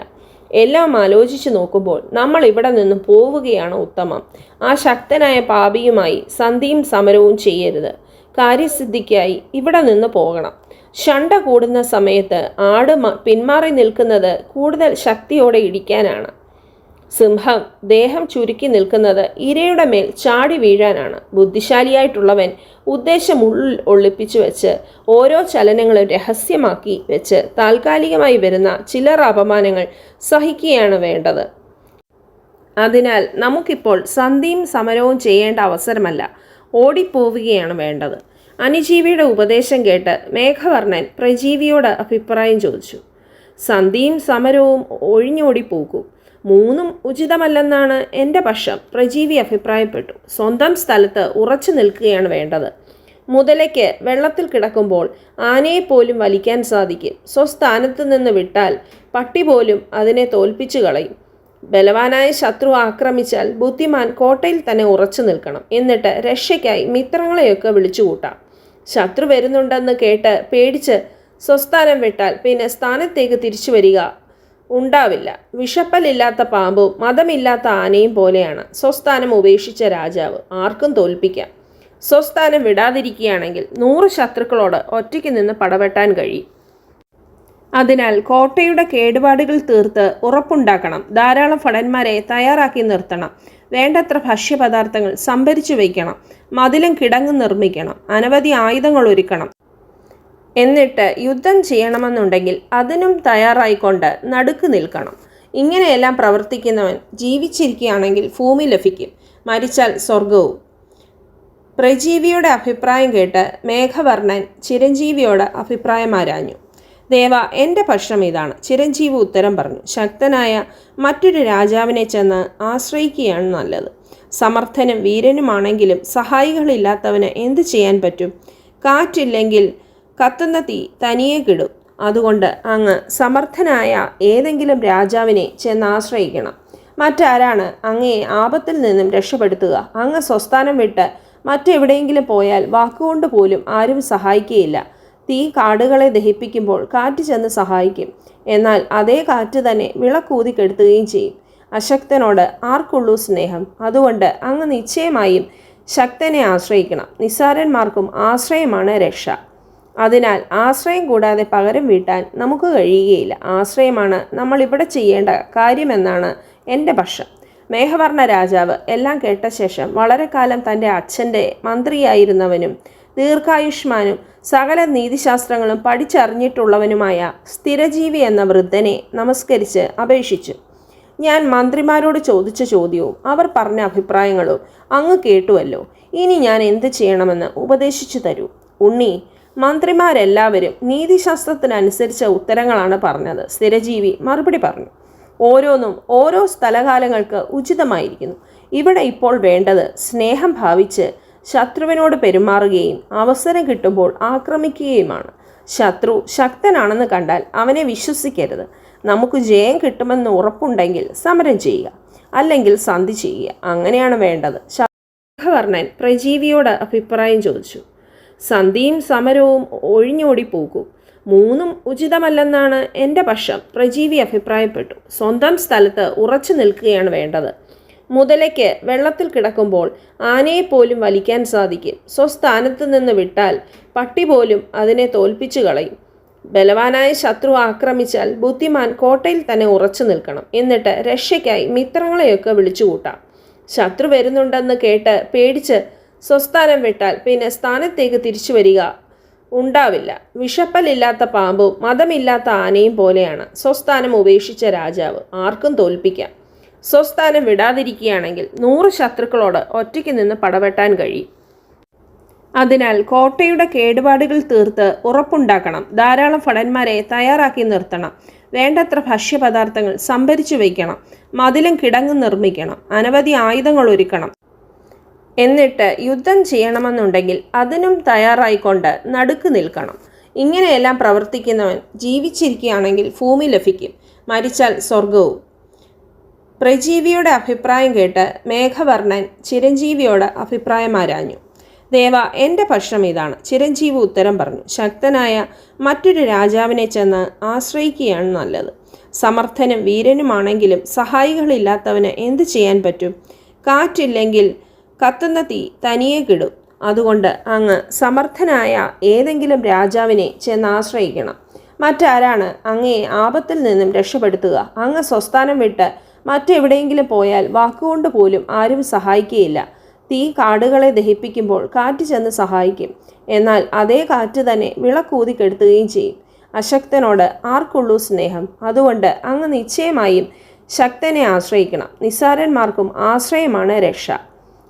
എല്ലാം ആലോചിച്ചു നോക്കുമ്പോൾ നമ്മൾ ഇവിടെ നിന്നും പോവുകയാണ് ഉത്തമം. ആ ശക്തനായ പാപിയുമായി സന്ധിയും സമരവും ചെയ്യരുത്. കാര്യസിദ്ധിക്കായി ഇവിടെ നിന്ന് പോകണം. ഷണ്ട കൂടുന്ന സമയത്ത് ആട് പിന്മാറി നിൽക്കുന്നത് കൂടുതൽ ശക്തിയോടെ ഇടിക്കാനാണ്. സിംഹം ദേഹം ചുരുക്കി നിൽക്കുന്നത് ഇരയുടെ മേൽ ചാടി വീഴാനാണ്. ബുദ്ധിശാലിയായിട്ടുള്ളവൻ ഉദ്ദേശം ഉള്ളിൽ ഒളിപ്പിച്ചു വെച്ച് ഓരോ ചലനങ്ങളും രഹസ്യമാക്കി വെച്ച് താൽക്കാലികമായി വരുന്ന ചില്ലറ അപമാനങ്ങൾ സഹിക്കുകയാണ് വേണ്ടത്. അതിനാൽ നമുക്കിപ്പോൾ സന്ധിയും സമരവും ചെയ്യേണ്ട അവസരമല്ല, ഓടിപ്പോവുകയാണ് വേണ്ടത്. അനുജീവിയുടെ ഉപദേശം കേട്ട് മേഘവർണ്ണൻ പ്രജീവിയോട് അഭിപ്രായം ചോദിച്ചു. സന്ധിയും സമരവും ഒഴിഞ്ഞോടിപ്പോകൂ, മൂന്നും ഉചിതമല്ലെന്നാണ് എൻ്റെ പക്ഷം. പ്രജീവി അഭിപ്രായപ്പെട്ടു. സ്വന്തം സ്ഥലത്ത് ഉറച്ചു നിൽക്കുകയാണ് വേണ്ടത്. മുതലയ്ക്ക് വെള്ളത്തിൽ കിടക്കുമ്പോൾ ആനയെപ്പോലും വലിക്കാൻ സാധിക്കും. സ്വസ്ഥാനത്ത് നിന്ന് വിട്ടാൽ പട്ടി പോലും അതിനെ തോൽപ്പിച്ചു കളയും. ബലവാനായ ശത്രു ആക്രമിച്ചാൽ ബുദ്ധിമാൻ കോട്ടയിൽ തന്നെ ഉറച്ചു നിൽക്കണം. എന്നിട്ട് രക്ഷയ്ക്കായി മിത്രങ്ങളെയൊക്കെ വിളിച്ചുകൂട്ടാം. ശത്രു വരുന്നുണ്ടെന്ന് കേട്ട് പേടിച്ച് സ്വസ്ഥാനം വിട്ടാൽ പിന്നെ സ്ഥാനത്തേക്ക് തിരിച്ചു വരിക ഉണ്ടാവില്ല. വിഷപ്പലില്ലാത്ത പാമ്പും മതമില്ലാത്ത ആനയും പോലെയാണ് സ്വസ്ഥാനം ഉപേക്ഷിച്ച രാജാവ്. ആർക്കും തോൽപ്പിക്കാം. സ്വസ്ഥാനം വിടാതിരിക്കുകയാണെങ്കിൽ 100 ശത്രുക്കളോട് ഒറ്റയ്ക്ക് നിന്ന് പടവെട്ടാൻ കഴിയും. അതിനാൽ കോട്ടയുടെ കേടുപാടുകൾ തീർത്ത് ഉറപ്പുണ്ടാക്കണം. ധാരാളം ഭടന്മാരെ തയ്യാറാക്കി നിർത്തണം. വേണ്ടത്ര ഭക്ഷ്യപദാർത്ഥങ്ങൾ സംഭരിച്ചു വയ്ക്കണം. മതിലും കിടങ്ങും നിർമ്മിക്കണം. അനവധി ആയുധങ്ങൾ ഒരുക്കണം. എന്നിട്ട് യുദ്ധം ചെയ്യണമെന്നുണ്ടെങ്കിൽ അതിനും തയ്യാറായിക്കൊണ്ട് നടുക്ക് നിൽക്കണം. ഇങ്ങനെയെല്ലാം പ്രവർത്തിക്കുന്നവൻ ജീവിച്ചിരിക്കുകയാണെങ്കിൽ ഭൂമി ലഭിക്കും, മരിച്ചാൽ സ്വർഗവും. പ്രജീവിയുടെ അഭിപ്രായം കേട്ട് മേഘവർണ്ണൻ ചിരഞ്ജീവിയോട് അഭിപ്രായം ആരാഞ്ഞു. ദേവ, എൻ്റെ പക്ഷം ഇതാണ്. ചിരഞ്ജീവി ഉത്തരം പറഞ്ഞു. ശക്തനായ മറ്റൊരു രാജാവിനെ ചെന്ന് ആശ്രയിക്കുകയാണ് നല്ലത്. സമർത്ഥനും വീരനുമാണെങ്കിലും സഹായികളില്ലാത്തവന് എന്തു ചെയ്യാൻ പറ്റും? കാറ്റില്ലെങ്കിൽ കത്തുന്ന തീ തനിയെ കിടും. അതുകൊണ്ട് അങ്ങ് സമർത്ഥനായ ഏതെങ്കിലും രാജാവിനെ ചെന്ന് ആശ്രയിക്കണം. മറ്റാരാണ് അങ്ങയെ ആപത്തിൽ നിന്നും രക്ഷപ്പെടുത്തുക? അങ്ങ് സ്വസ്ഥാനം വിട്ട് മറ്റെവിടെയെങ്കിലും പോയാൽ വാക്കുകൊണ്ട് പോലും ആരും സഹായിക്കുകയില്ല. തീ കാടുകളെ ദഹിപ്പിക്കുമ്പോൾ കാറ്റ് ചെന്ന് സഹായിക്കും. എന്നാൽ അതേ കാറ്റ് തന്നെ വിളക്കൂതി കെടുത്തുകയും ചെയ്യും. അശക്തനോട് ആർക്കുള്ളൂ സ്നേഹം? അതുകൊണ്ട് അങ്ങ് നിശ്ചയമായും ശക്തനെ ആശ്രയിക്കണം. നിസ്സാരന്മാർക്കും ആശ്രയമാണ് രക്ഷ. അതിനാൽ ആശ്രയം കൂടാതെ പകരം വീട്ടാൻ നമുക്ക് കഴിയുകയില്ല. ആശ്രയമാണ് നമ്മൾ ഇവിടെ ചെയ്യേണ്ട കാര്യമെന്നാണ് എൻ്റെ പക്ഷം. മേഘവർണ്ണ രാജാവ് എല്ലാം കേട്ട ശേഷം വളരെ കാലം തൻ്റെ അച്ഛൻ്റെ മന്ത്രിയായിരുന്നവനും ദീർഘായുഷ്മാനും സകല നീതിശാസ്ത്രങ്ങളും പഠിച്ചറിഞ്ഞിട്ടുള്ളവനുമായ സ്ഥിരജീവി എന്ന വൃദ്ധനെ നമസ്കരിച്ച് അപേക്ഷിച്ചു. ഞാൻ മന്ത്രിമാരോട് ചോദിച്ച ചോദ്യവും അവർ പറഞ്ഞ അഭിപ്രായങ്ങളും അങ്ങ് കേട്ടുവല്ലോ. ഇനി ഞാൻ എന്ത് ചെയ്യണമെന്ന് ഉപദേശിച്ചു തരൂ. ഉണ്ണി, മന്ത്രിമാരെല്ലാവരും നീതിശാസ്ത്രത്തിനനുസരിച്ച ഉത്തരങ്ങളാണ് പറഞ്ഞത്. സ്ഥിരജീവി മറുപടി പറഞ്ഞു. ഓരോന്നും ഓരോ സ്ഥലകാലങ്ങൾക്ക് ഉചിതമായിരിക്കുന്നു. ഇവിടെ ഇപ്പോൾ വേണ്ടത് സ്നേഹം ഭാവിച്ച് ശത്രുവിനോട് പെരുമാറുകയും അവസരം കിട്ടുമ്പോൾ ആക്രമിക്കുകയുമാണ്. ശത്രു ശക്തനാണെന്ന് കണ്ടാൽ അവനെ വിശ്വസിക്കരുത്. നമുക്ക് ജയം കിട്ടുമെന്ന് ഉറപ്പുണ്ടെങ്കിൽ സമരം ചെയ്യുക, അല്ലെങ്കിൽ സന്ധി ചെയ്യുക. അങ്ങനെയാണ് വേണ്ടത്. മേഘവർണ്ണൻ പ്രജീവിയോട് അഭിപ്രായം ചോദിച്ചു. സന്ധിയും സമരവും ഒഴിഞ്ഞോടിപ്പോകൂ, മൂന്നും ഉചിതമല്ലെന്നാണ് എൻ്റെ പക്ഷം. പ്രജീവി അഭിപ്രായപ്പെട്ടു. സ്വന്തം സ്ഥലത്ത് ഉറച്ചു നിൽക്കുകയാണ് വേണ്ടത്. മുതലയ്ക്ക് വെള്ളത്തിൽ കിടക്കുമ്പോൾ ആനയെപ്പോലും വലിക്കാൻ സാധിക്കും. സ്വസ്ഥാനത്ത് നിന്ന് വിട്ടാൽ പട്ടി പോലും അതിനെ തോൽപ്പിച്ചു കളയും. ബലവാനായ ശത്രു ആക്രമിച്ചാൽ ബുദ്ധിമാൻ കോട്ടയിൽ തന്നെ ഉറച്ചു നിൽക്കണം. എന്നിട്ട് രക്ഷയ്ക്കായി മിത്രങ്ങളെയൊക്കെ വിളിച്ചുകൂട്ടാം. ശത്രു വരുന്നുണ്ടെന്ന് കേട്ട് പേടിച്ച് സ്വസ്ഥാനം വിട്ടാൽ പിന്നെ സ്ഥാനത്തേക്ക് തിരിച്ചു വരിക ഉണ്ടാവില്ല. വിഷപ്പലില്ലാത്ത പാമ്പും മതമില്ലാത്ത ആനയും പോലെയാണ് സ്വസ്ഥാനം ഉപേക്ഷിച്ച രാജാവ്. ആർക്കും തോൽപ്പിക്കാം. സ്വസ്ഥാനം വിടാതിരിക്കുകയാണെങ്കിൽ 100 ശത്രുക്കളോട് ഒറ്റയ്ക്ക് നിന്ന് പടവെട്ടാൻ കഴിയും. അതിനാൽ കോട്ടയുടെ കേടുപാടുകൾ തീർത്ത് ഉറപ്പുണ്ടാക്കണം. ധാരാളം ഭടന്മാരെ തയ്യാറാക്കി നിർത്തണം. വേണ്ടത്ര ഭക്ഷ്യപദാർത്ഥങ്ങൾ സംഭരിച്ചു വയ്ക്കണം. മതിലും കിടങ്ങും നിർമ്മിക്കണം. അനവധി ആയുധങ്ങൾ ഒരുക്കണം. എന്നിട്ട് യുദ്ധം ചെയ്യണമെന്നുണ്ടെങ്കിൽ അതിനും തയ്യാറായിക്കൊണ്ട് നടുക്ക് നിൽക്കണം. ഇങ്ങനെയെല്ലാം പ്രവർത്തിക്കുന്നവൻ ജീവിച്ചിരിക്കുകയാണെങ്കിൽ ഭൂമി ലഭിക്കും, മരിച്ചാൽ സ്വർഗവും. പ്രജീവിയുടെ അഭിപ്രായം കേട്ട് മേഘവർണ്ണൻ ചിരഞ്ജീവിയോട് അഭിപ്രായം ആരാഞ്ഞു. ദേവ, എൻ്റെ പ്രശ്നം ഇതാണ്. ചിരഞ്ജീവി ഉത്തരം പറഞ്ഞു. ശക്തനായ മറ്റൊരു രാജാവിനെ ചെന്ന് ആശ്രയിക്കുകയാണ് നല്ലത്. സമർത്ഥനും വീരനുമാണെങ്കിലും സഹായികളില്ലാത്തവന് എന്ത് ചെയ്യാൻ പറ്റും? കാറ്റില്ലെങ്കിൽ കത്തുന്ന തീ തനിയെ കിടും. അതുകൊണ്ട് അങ്ങ് സമർത്ഥനായ ഏതെങ്കിലും രാജാവിനെ ചെന്ന് ആശ്രയിക്കണം. മറ്റാരാണ് അങ്ങയെ ആപത്തിൽ നിന്നും രക്ഷപ്പെടുത്തുക? അങ്ങ് സ്വസ്ഥാനം വിട്ട് മറ്റെവിടെയെങ്കിലും പോയാൽ വാക്കുകൊണ്ട് പോലും ആരും സഹായിക്കുകയില്ല. തീ കാടുകളെ ദഹിപ്പിക്കുമ്പോൾ കാറ്റ് ചെന്ന് സഹായിക്കും. എന്നാൽ അതേ കാറ്റ് തന്നെ വിളക്കൂതി കെടുത്തുകയും ചെയ്യും. അശക്തനോട് ആർക്കുള്ളൂ സ്നേഹം? അതുകൊണ്ട് അങ്ങ് നിശ്ചയമായും ശക്തനെ ആശ്രയിക്കണം. നിസ്സാരന്മാർക്കും ആശ്രയമാണ് രക്ഷ.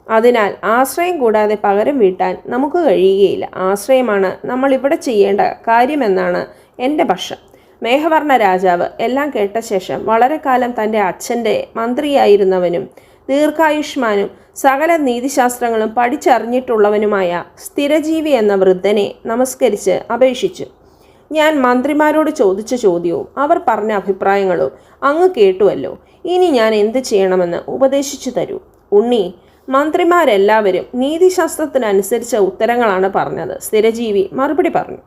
അതിനാൽ ആശ്രയം കൂടാതെ പകരം വീട്ടാൻ നമുക്ക് കഴിയുകയില്ല. ആശ്രയമാണ് നമ്മൾ ഇവിടെ ചെയ്യേണ്ട കാര്യമെന്നാണ് എൻ്റെ പക്ഷം. മേഘവർണ്ണ രാജാവ് എല്ലാം കേട്ട ശേഷം വളരെ കാലം തൻ്റെ അച്ഛൻ്റെ മന്ത്രിയായിരുന്നവനും ദീർഘായുഷ്മാനും സകല നീതിശാസ്ത്രങ്ങളും പഠിച്ചറിഞ്ഞിട്ടുള്ളവനുമായ സ്ഥിരജീവി എന്ന വൃദ്ധനെ നമസ്കരിച്ച് അപേക്ഷിച്ചു. ഞാൻ മന്ത്രിമാരോട് ചോദിച്ച ചോദ്യവും അവർ പറഞ്ഞ അഭിപ്രായങ്ങളും അങ്ങ് കേട്ടുവല്ലോ. ഇനി ഞാൻ എന്ത് ചെയ്യണമെന്ന് ഉപദേശിച്ചു തരൂ. ഉണ്ണി, മന്ത്രിമാരെല്ലാവരും നീതിശാസ്ത്രത്തിനനുസരിച്ച ഉത്തരങ്ങളാണ് പറഞ്ഞത്. സ്ഥിരജീവി മറുപടി പറഞ്ഞു.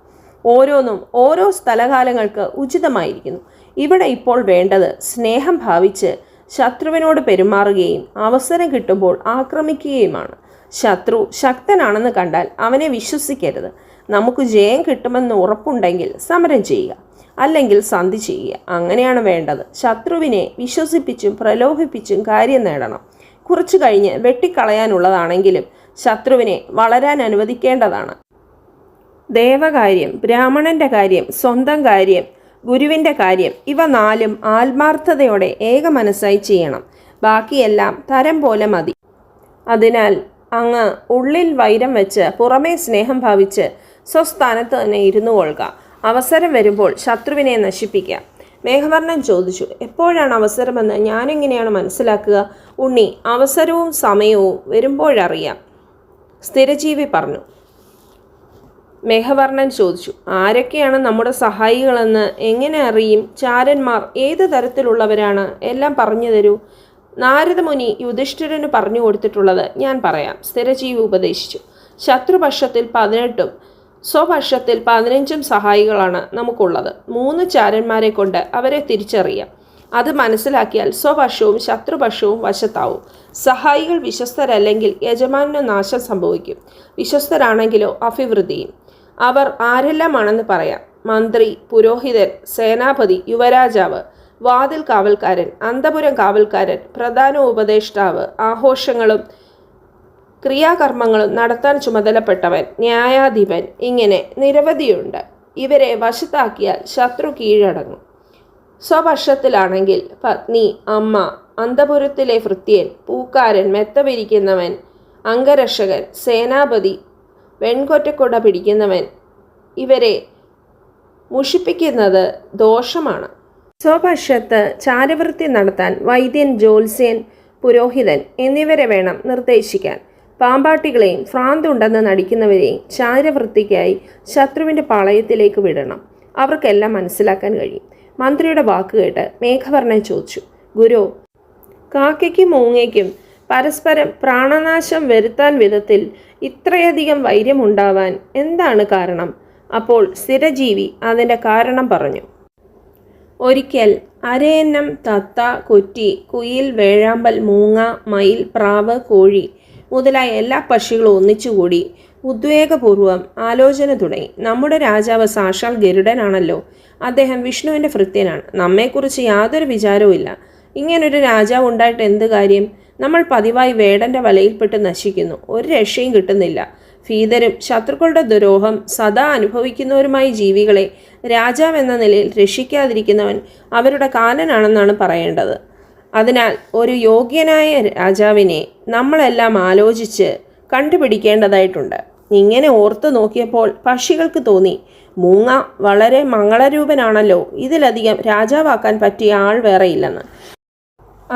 ഓരോന്നും ഓരോ സ്ഥലകാലങ്ങൾക്ക് ഉചിതമായിരിക്കുന്നു. ഇവിടെ ഇപ്പോൾ വേണ്ടത് സ്നേഹം ഭാവിച്ച് ശത്രുവിനോട് പെരുമാറുകയും അവസരം കിട്ടുമ്പോൾ ആക്രമിക്കുകയുമാണ്. ശത്രു ശക്തനാണെന്ന് കണ്ടാൽ അവനെ വിശ്വസിക്കരുത്. നമുക്ക് ജയം കിട്ടുമെന്ന് ഉറപ്പുണ്ടെങ്കിൽ സമരം ചെയ്യുക, അല്ലെങ്കിൽ സന്ധി ചെയ്യുക. അങ്ങനെയാണ് വേണ്ടത്. ശത്രുവിനെ വിശ്വസിപ്പിച്ചും പ്രലോഭിപ്പിച്ചും കാര്യം നേടണം. കുറച്ചു കഴിഞ്ഞ് വെട്ടിക്കളയാനുള്ളതാണെങ്കിലും ശത്രുവിനെ വളരാൻ അനുവദിക്കേണ്ടതാണ്. ദേവകാര്യം, ബ്രാഹ്മണന്റെ കാര്യം, സ്വന്തം കാര്യം, ഗുരുവിൻ്റെ കാര്യം, ഇവ 4 ആത്മാർത്ഥതയോടെ ഏക മനസ്സായി ചെയ്യണം. ബാക്കിയെല്ലാം തരം പോലെ മതി. അതിനാൽ അങ്ങ് ഉള്ളിൽ വൈരം വെച്ച് പുറമേ സ്നേഹം ഭാവിച്ച് സ്വസ്ഥാനത്ത് തന്നെ ഇരുന്നു കൊള്ളുക. അവസരം വരുമ്പോൾ ശത്രുവിനെ നശിപ്പിക്കാം. മേഘവർണ്ണൻ ചോദിച്ചു. എപ്പോഴാണ് അവസരമെന്ന് ഞാനെങ്ങനെയാണ് മനസ്സിലാക്കുക? ഉണ്ണി, അവസരവും സമയവും വരുമ്പോഴറിയാം, സ്ഥിരജീവി പറഞ്ഞു. മേഘവർണ്ണൻ ചോദിച്ചു. ആരൊക്കെയാണ് നമ്മുടെ സഹായികളെന്ന് എങ്ങനെ അറിയും? ചാരന്മാർ ഏത് തരത്തിലുള്ളവരാണ്? എല്ലാം പറഞ്ഞു തരൂ. നാരദമുനി യുധിഷ്ഠിരന് പറഞ്ഞു കൊടുത്തിട്ടുള്ളത് ഞാൻ പറയാം, സ്ഥിരജീവി ഉപദേശിച്ചു. ശത്രുപക്ഷത്തിൽ 18 സ്വപക്ഷത്തിൽ 15 സഹായികളാണ് നമുക്കുള്ളത്. 3 ചാരന്മാരെ കൊണ്ട് അവരെ തിരിച്ചറിയാം. അത് മനസ്സിലാക്കിയാൽ സ്വപക്ഷവും ശത്രുപക്ഷവും വശത്താവും. സഹായികൾ വിശ്വസ്തരല്ലെങ്കിൽ യജമാനു നാശം സംഭവിക്കും, വിശ്വസ്തരാണെങ്കിലോ അഭിവൃദ്ധിയും. അവർ ആരെല്ലാമാണെന്ന് പറയാം. മന്ത്രി, പുരോഹിതൻ, സേനാപതി, യുവരാജാവ്, വാതിൽ കാവൽക്കാരൻ, അന്തപുരം കാവൽക്കാരൻ, പ്രധാന ഉപദേഷ്ടാവ്, ആഘോഷങ്ങളും ക്രിയാകർമ്മങ്ങളും നടത്താൻ ചുമതലപ്പെട്ടവൻ, ന്യായാധിപൻ, ഇങ്ങനെ നിരവധിയുണ്ട്. ഇവരെ വശത്താക്കിയാൽ ശത്രു കീഴടങ്ങും. സ്വപക്ഷത്തിലാണെങ്കിൽ പത്നി, അമ്മ, അന്തപുരത്തിലെ ഭൃത്യൻ, പൂക്കാരൻ, മെത്ത പിരിക്കുന്നവൻ, അംഗരക്ഷകൻ, സേനാപതി, വെൺകൊറ്റക്കൊട പിടിക്കുന്നവൻ, ഇവരെ മുഷിപ്പിക്കുന്നത് ദോഷമാണ്. സ്വപക്ഷത്ത് ചാരവൃത്തി നടത്താൻ വൈദ്യൻ, ജ്യോത്സ്യൻ, പുരോഹിതൻ എന്നിവരെ വേണം നിർദ്ദേശിക്കാൻ. പാമ്പാട്ടികളെയും ഭ്രാന്തുണ്ടെന്ന് നടിക്കുന്നവരെയും ചാരവൃത്തിക്കായി ശത്രുവിൻ്റെ പാളയത്തിലേക്ക് വിടണം. അവർക്കെല്ലാം മനസ്സിലാക്കാൻ കഴിയും. മന്ത്രിയുടെ വാക്ക് കേട്ട് മേഘവർണ്ണൻ ചോദിച്ചു. ഗുരു, കാക്കയ്ക്കും മൂങ്ങയ്ക്കും പരസ്പരം പ്രാണനാശം വരുത്താൻ വിധത്തിൽ ഇത്രയധികം വൈര്യമുണ്ടാവാൻ എന്താണ് കാരണം? അപ്പോൾ സ്ഥിരജീവി അതിൻ്റെ കാരണം പറഞ്ഞു. ഒരിക്കൽ അരയന്നം, തത്ത, കൊറ്റി, കുയിൽ, വേഴാമ്പൽ, മൂങ്ങ, മയിൽ, പ്രാവ്, കോഴി മുതലായ എല്ലാ പക്ഷികളും ഒന്നിച്ചുകൂടി ഉദ്വേഗപൂർവം ആലോചന തുടങ്ങി. നമ്മുടെ രാജാവ് സാക്ഷാൽ ഗരുഡനാണല്ലോ. അദ്ദേഹം വിഷ്ണുവിൻ്റെ ഭൃത്യനാണ്. നമ്മെക്കുറിച്ച് യാതൊരു വിചാരവുമില്ല. ഇങ്ങനൊരു രാജാവ് ഉണ്ടായിട്ട് എന്ത് കാര്യം? നമ്മൾ പതിവായി വേടൻ്റെ വലയിൽപ്പെട്ട് നശിക്കുന്നു. ഒരു രക്ഷയും കിട്ടുന്നില്ല. ഭീതരും ശത്രുക്കളുടെ ദ്രോഹം സദാ അനുഭവിക്കുന്നവരുമായ ജീവികളെ രാജാവെന്ന നിലയിൽ രക്ഷിക്കാതിരിക്കുന്നവൻ അവരുടെ കാലനാണെന്നാണ് പറയേണ്ടത്. അതിനാൽ ഒരു യോഗ്യനായ രാജാവിനെ നമ്മളെല്ലാം ആലോചിച്ച് കണ്ടുപിടിക്കേണ്ടതായിട്ടുണ്ട്. ഇങ്ങനെ ഓർത്തു നോക്കിയപ്പോൾ പക്ഷികൾക്ക് തോന്നി, മൂങ്ങ വളരെ മംഗളരൂപനാണല്ലോ, ഇതിലധികം രാജാവാക്കാൻ പറ്റിയ ആൾ വേറെയില്ലെന്ന്.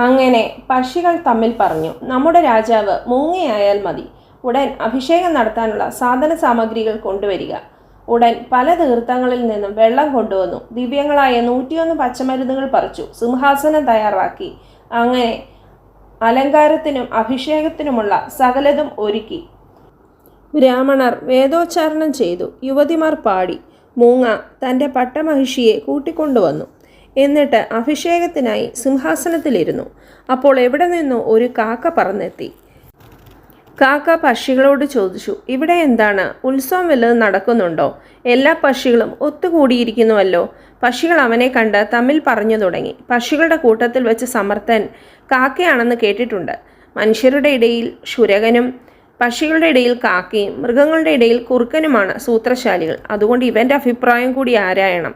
അങ്ങനെ പക്ഷികൾ തമ്മിൽ പറഞ്ഞു, നമ്മുടെ രാജാവ് മൂങ്ങയായാൽ മതി. ഉടൻ അഭിഷേകം നടത്താനുള്ള സാധന സാമഗ്രികൾ കൊണ്ടുവരിക. ഉടൻ പല തീർത്ഥങ്ങളിൽ നിന്നും വെള്ളം കൊണ്ടുവന്നു. ദിവ്യങ്ങളായ 101 പച്ചമരുന്നുകൾ പറിച്ചു. സിംഹാസനം തയ്യാറാക്കി. അങ്ങനെ അലങ്കാരത്തിനും അഭിഷേകത്തിനുമുള്ള സകലതും ഒരുക്കി. ബ്രാഹ്മണർ വേദോച്ചാരണം ചെയ്തു. യുവതിമാർ പാടി. മൂങ്ങ തൻ്റെ പട്ടമഹിഷിയെ കൂട്ടിക്കൊണ്ടുവന്നു. എന്നിട്ട് അഭിഷേകത്തിനായി സിംഹാസനത്തിലിരുന്നു. അപ്പോൾ എവിടെ നിന്നോ ഒരു കാക്ക പറന്നെത്തി. കാക്ക പക്ഷികളോട് ചോദിച്ചു, ഇവിടെ എന്താണ്? ഉത്സവം വല്ലതും നടക്കുന്നുണ്ടോ? എല്ലാ പക്ഷികളും ഒത്തുകൂടിയിരിക്കുന്നുവല്ലോ. പക്ഷികൾ അവനെ കണ്ട് തമ്മിൽ പറഞ്ഞു തുടങ്ങി. പക്ഷികളുടെ കൂട്ടത്തിൽ വെച്ച് സമർത്ഥൻ കാക്കയാണെന്ന് കേട്ടിട്ടുണ്ട്. മനുഷ്യരുടെ ഇടയിൽ ശുരകനും പക്ഷികളുടെ ഇടയിൽ കാക്കയും മൃഗങ്ങളുടെ ഇടയിൽ കുറുക്കനുമാണ് സൂത്രശാലികൾ. അതുകൊണ്ട് ഇവൻ്റെ അഭിപ്രായം കൂടി ആരായണം.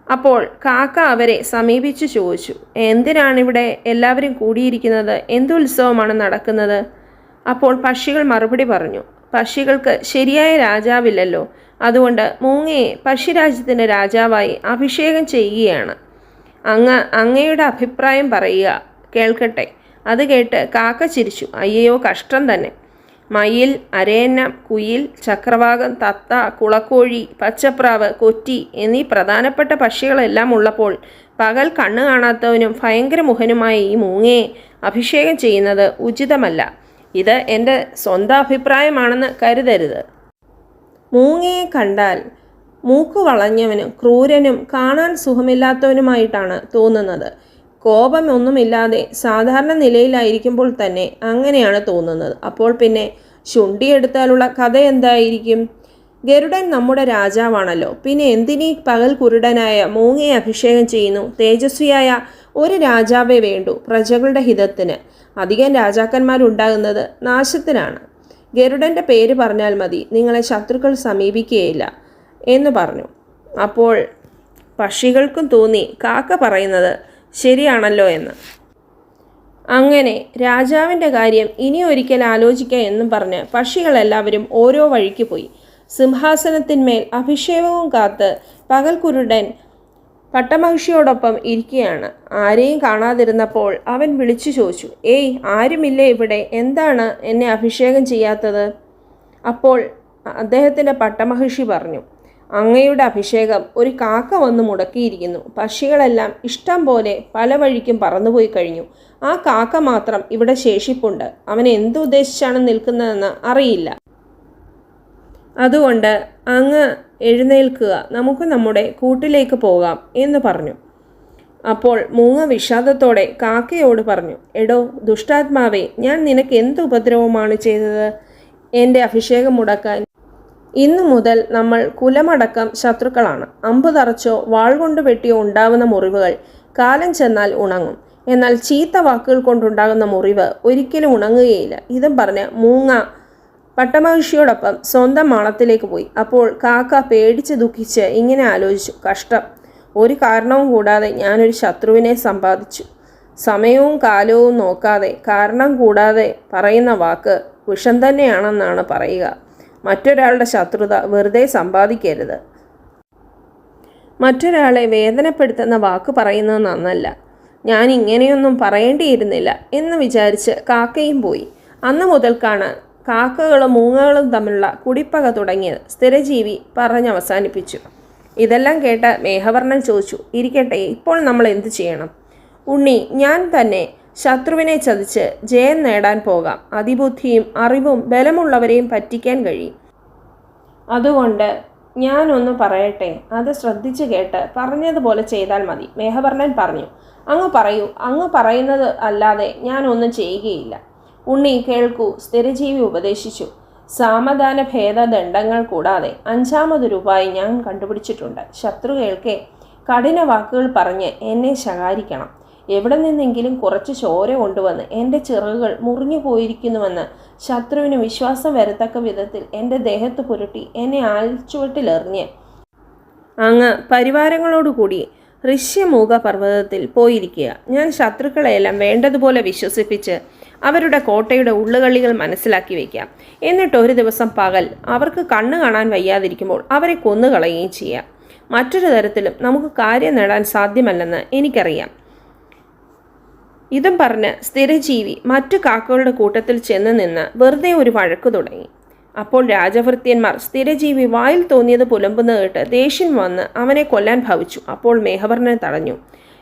അപ്പോൾ കാക്ക അവരെ സമീപിച്ചു ചോദിച്ചു, എന്തിനാണിവിടെ എല്ലാവരും കൂടിയിരിക്കുന്നത്? എന്തുത്സവമാണ് നടക്കുന്നത്? അപ്പോൾ പക്ഷികൾ മറുപടി പറഞ്ഞു, പക്ഷികൾക്ക് ശരിയായ രാജാവില്ലല്ലോ, അതുകൊണ്ട് മൂങ്ങയെ പക്ഷിരാജ്യത്തിൻ്റെ രാജാവായി അഭിഷേകം ചെയ്യുകയാണ്. അങ്ങയുടെ അഭിപ്രായം പറയുക, കേൾക്കട്ടെ. അത് കേട്ട് കാക്ക ചിരിച്ചു. അയ്യോ, കഷ്ടം തന്നെ. മയിൽ, അരയന്ന, കുയിൽ, ചക്രവാകം, തത്ത, കുളക്കോഴി, പച്ചപ്രാവ്, കൊറ്റി എന്നീ പ്രധാനപ്പെട്ട പക്ഷികളെല്ലാം ഉള്ളപ്പോൾ പകൽ കണ്ണു കാണാത്തവനും ഭയങ്കര മുഖനുമായ ഈ മൂങ്ങയെ അഭിഷേകം ചെയ്യുന്നത് ഉചിതമല്ല. ഇത് എൻ്റെ സ്വന്തം അഭിപ്രായമാണെന്ന് കരുതരുത്. മൂങ്ങയെ കണ്ടാൽ മൂക്ക് വളഞ്ഞവനും ക്രൂരനും കാണാൻ സുഖമില്ലാത്തവനുമായിട്ടാണ് തോന്നുന്നത്. കോപമൊന്നുമില്ലാതെ സാധാരണ നിലയിലായിരിക്കുമ്പോൾ തന്നെ അങ്ങനെയാണ് തോന്നുന്നത്. അപ്പോൾ പിന്നെ ശുണ്ഠിയെടുത്താലുള്ള കഥ എന്തായിരിക്കും? ഗരുഡൻ നമ്മുടെ രാജാവാണല്ലോ, പിന്നെ എന്തിനീ പകൽ കുരുടനായ മൂങ്ങയെ അഭിഷേകം ചെയ്യുന്നു? തേജസ്വിയായ ഒരു രാജാവേ വേണ്ടു പ്രജകളുടെ ഹിതത്തിന്. അധികം രാജാക്കന്മാരുണ്ടാകുന്നത് നാശത്തിനാണ്. ഗരുഡൻ്റെ പേര് പറഞ്ഞാൽ മതി, നിങ്ങളെ ശത്രുക്കൾ സമീപിക്കുകയില്ല എന്ന് പറഞ്ഞു. അപ്പോൾ പക്ഷികൾക്കും തോന്നി കാക്ക പറയുന്നത് ശരിയാണല്ലോ എന്ന്. അങ്ങനെ രാജാവിൻ്റെ കാര്യം ഇനി ഒരിക്കൽ ആലോചിക്കാം എന്നും പറഞ്ഞ് പക്ഷികളെല്ലാവരും ഓരോ വഴിക്ക് പോയി. സിംഹാസനത്തിന്മേൽ അഭിഷേകവും കാത്ത് പകൽ കുരുടൻ പട്ടമഹിഷിയോടൊപ്പം ഇരിക്കുകയാണ്. ആരെയും കാണാതിരുന്നപ്പോൾ അവൻ വിളിച്ചു ചോദിച്ചു, ഏയ്, ആരുമില്ലേ ഇവിടെ? എന്താണ് എന്നെ അഭിഷേകം ചെയ്യാത്തത്? അപ്പോൾ അദ്ദേഹത്തിൻ്റെ പട്ടമഹിഷി പറഞ്ഞു, അങ്ങയുടെ അഭിഷേകം ഒരു കാക്ക വന്ന് മുടക്കിയിരിക്കുന്നു. പക്ഷികളെല്ലാം ഇഷ്ടം പോലെ പല വഴിക്കും പറന്നുപോയി കഴിഞ്ഞു. ആ കാക്ക മാത്രം ഇവിടെ ശേഷിപ്പുണ്ട്. അവൻ എന്തുദ്ദേശിച്ചാണ് നിൽക്കുന്നതെന്ന് അറിയില്ല. അതുകൊണ്ട് അങ്ങ് എഴുന്നേൽക്കുക, നമുക്ക് നമ്മുടെ കൂട്ടിലേക്ക് പോകാം എന്ന് പറഞ്ഞു. അപ്പോൾ മൂങ്ങ വിഷാദത്തോടെ കാക്കയോട് പറഞ്ഞു, എടോ ദുഷ്ടാത്മാവേ, ഞാൻ നിനക്ക് എന്ത് ഉപദ്രവമാണ് ചെയ്തത് എൻ്റെ അഭിഷേകം മുടക്കാൻ? ഇന്നു മുതൽ നമ്മൾ കുലമടക്കം ശത്രുക്കളാണ്. അമ്പ് തറച്ചോ വാൾ കൊണ്ട് വെട്ടിയോ ഉണ്ടാവുന്ന മുറിവുകൾ കാലം ചെന്നാൽ ഉണങ്ങും. എന്നാൽ ചീത്ത വാക്കുകൾ കൊണ്ടുണ്ടാകുന്ന മുറിവ് ഒരിക്കലും ഉണങ്ങുകയില്ല. ഇതും പറഞ്ഞ് മൂങ്ങ പട്ടമഹിഷിയോടൊപ്പം സ്വന്തം മാളത്തിലേക്ക് പോയി. അപ്പോൾ കാക്ക പേടിച്ച് ദുഃഖിച്ച് ഇങ്ങനെ ആലോചിച്ചു, കഷ്ടം, ഒരു കാരണവും കൂടാതെ ഞാനൊരു ശത്രുവിനെ സമ്പാദിച്ചു. സമയവും കാലവും നോക്കാതെ കാരണം കൂടാതെ പറയുന്ന വാക്ക് വിഷം തന്നെയാണെന്നാണ് പറയുക. മറ്റൊരാളുടെ ശത്രുത വെറുതെ സമ്പാദിക്കരുത്. മറ്റൊരാളെ വേദനപ്പെടുത്തുന്ന വാക്ക് പറയുന്നത് നന്നല്ല. ഞാൻ ഇങ്ങനെയൊന്നും പറയേണ്ടിയിരുന്നില്ല എന്ന് വിചാരിച്ച് കാക്കയും പോയി. അന്ന് മുതൽക്കാണ് കാക്കകളും മൂങ്ങകളും തമ്മിലുള്ള കുടിപ്പക തുടങ്ങിയത്. സ്ഥിരജീവി പറഞ്ഞവസാനിപ്പിച്ചു. ഇതെല്ലാം കേട്ട മേഘവർണ്ണൻ ചോദിച്ചു, ഇരിക്കട്ടെ, ഇപ്പോൾ നമ്മൾ എന്തു ചെയ്യണം? ഉണ്ണി, ഞാൻ തന്നെ ശത്രുവിനെ ചതിച്ച് ജയം നേടാൻ പോകാം. അതിബുദ്ധിയും അറിവും ബലമുള്ളവരെയും പറ്റിക്കാൻ കഴിയും. അതുകൊണ്ട് ഞാനൊന്ന് പറയട്ടെ, അത് ശ്രദ്ധിച്ചു കേട്ട് പറഞ്ഞതുപോലെ ചെയ്താൽ മതി. മേഘവർണ്ണൻ പറഞ്ഞു, അങ്ങ് പറയൂ, അങ്ങ് പറയുന്നത് അല്ലാതെ ഞാനൊന്നും ചെയ്യുകയില്ല. ഉണ്ണി കേൾക്കൂ, സ്ഥിരജീവി ഉപദേശിച്ചു. സാമധാന ഭേദദണ്ഡങ്ങൾ കൂടാതെ 5ാമതൊരു ഉപായം ഞാൻ കണ്ടുപിടിച്ചിട്ടുണ്ട്. ശത്രു കേൾക്കെ കഠിന വാക്കുകൾ പറഞ്ഞ് എന്നെ ശകാരിക്കണം. എവിടെ നിന്നെങ്കിലും കുറച്ച് ചോര കൊണ്ടുവന്ന് എൻ്റെ ചിറകുകൾ മുറിഞ്ഞു പോയിരിക്കുന്നുവെന്ന് ശത്രുവിന് വിശ്വാസം വരത്തക്ക വിധത്തിൽ എൻ്റെ ദേഹത്ത് പുരട്ടി എന്നെ ആൽച്ചുവട്ടിലെറിഞ്ഞ് അങ്ങ് പരിവാരങ്ങളോടുകൂടി ഋഷ്യമൂക പർവ്വതത്തിൽ പോയിരിക്കുക. ഞാൻ ശത്രുക്കളെയെല്ലാം വേണ്ടതുപോലെ വിശ്വസിപ്പിച്ച് അവരുടെ കോട്ടയുടെ ഉള്ളുകളികൾ മനസ്സിലാക്കി വയ്ക്കാം. എന്നിട്ട് ഒരു ദിവസം പകൽ അവർക്ക് കണ്ണു കാണാൻ വയ്യാതിരിക്കുമ്പോൾ അവരെ കൊന്നുകളയുകയും ചെയ്യാം. മറ്റൊരു തരത്തിലും നമുക്ക് കാര്യം നേടാൻ സാധ്യമല്ലെന്ന് എനിക്കറിയാം. ഇതും പറഞ്ഞ് സ്ഥിരജീവി മറ്റു കാക്കകളുടെ കൂട്ടത്തിൽ ചെന്ന് നിന്ന് വെറുതെ ഒരു വഴക്കു തുടങ്ങി. അപ്പോൾ രാജഭൃത്യന്മാർ സ്ഥിരജീവി വായിൽ തോന്നിയത് പുലമ്പുന്നത് കേട്ട് ദേഷ്യം വന്ന് അവനെ കൊല്ലാൻ ഭാവിച്ചു. അപ്പോൾ മേഘവർണ്ണൻ തടഞ്ഞു.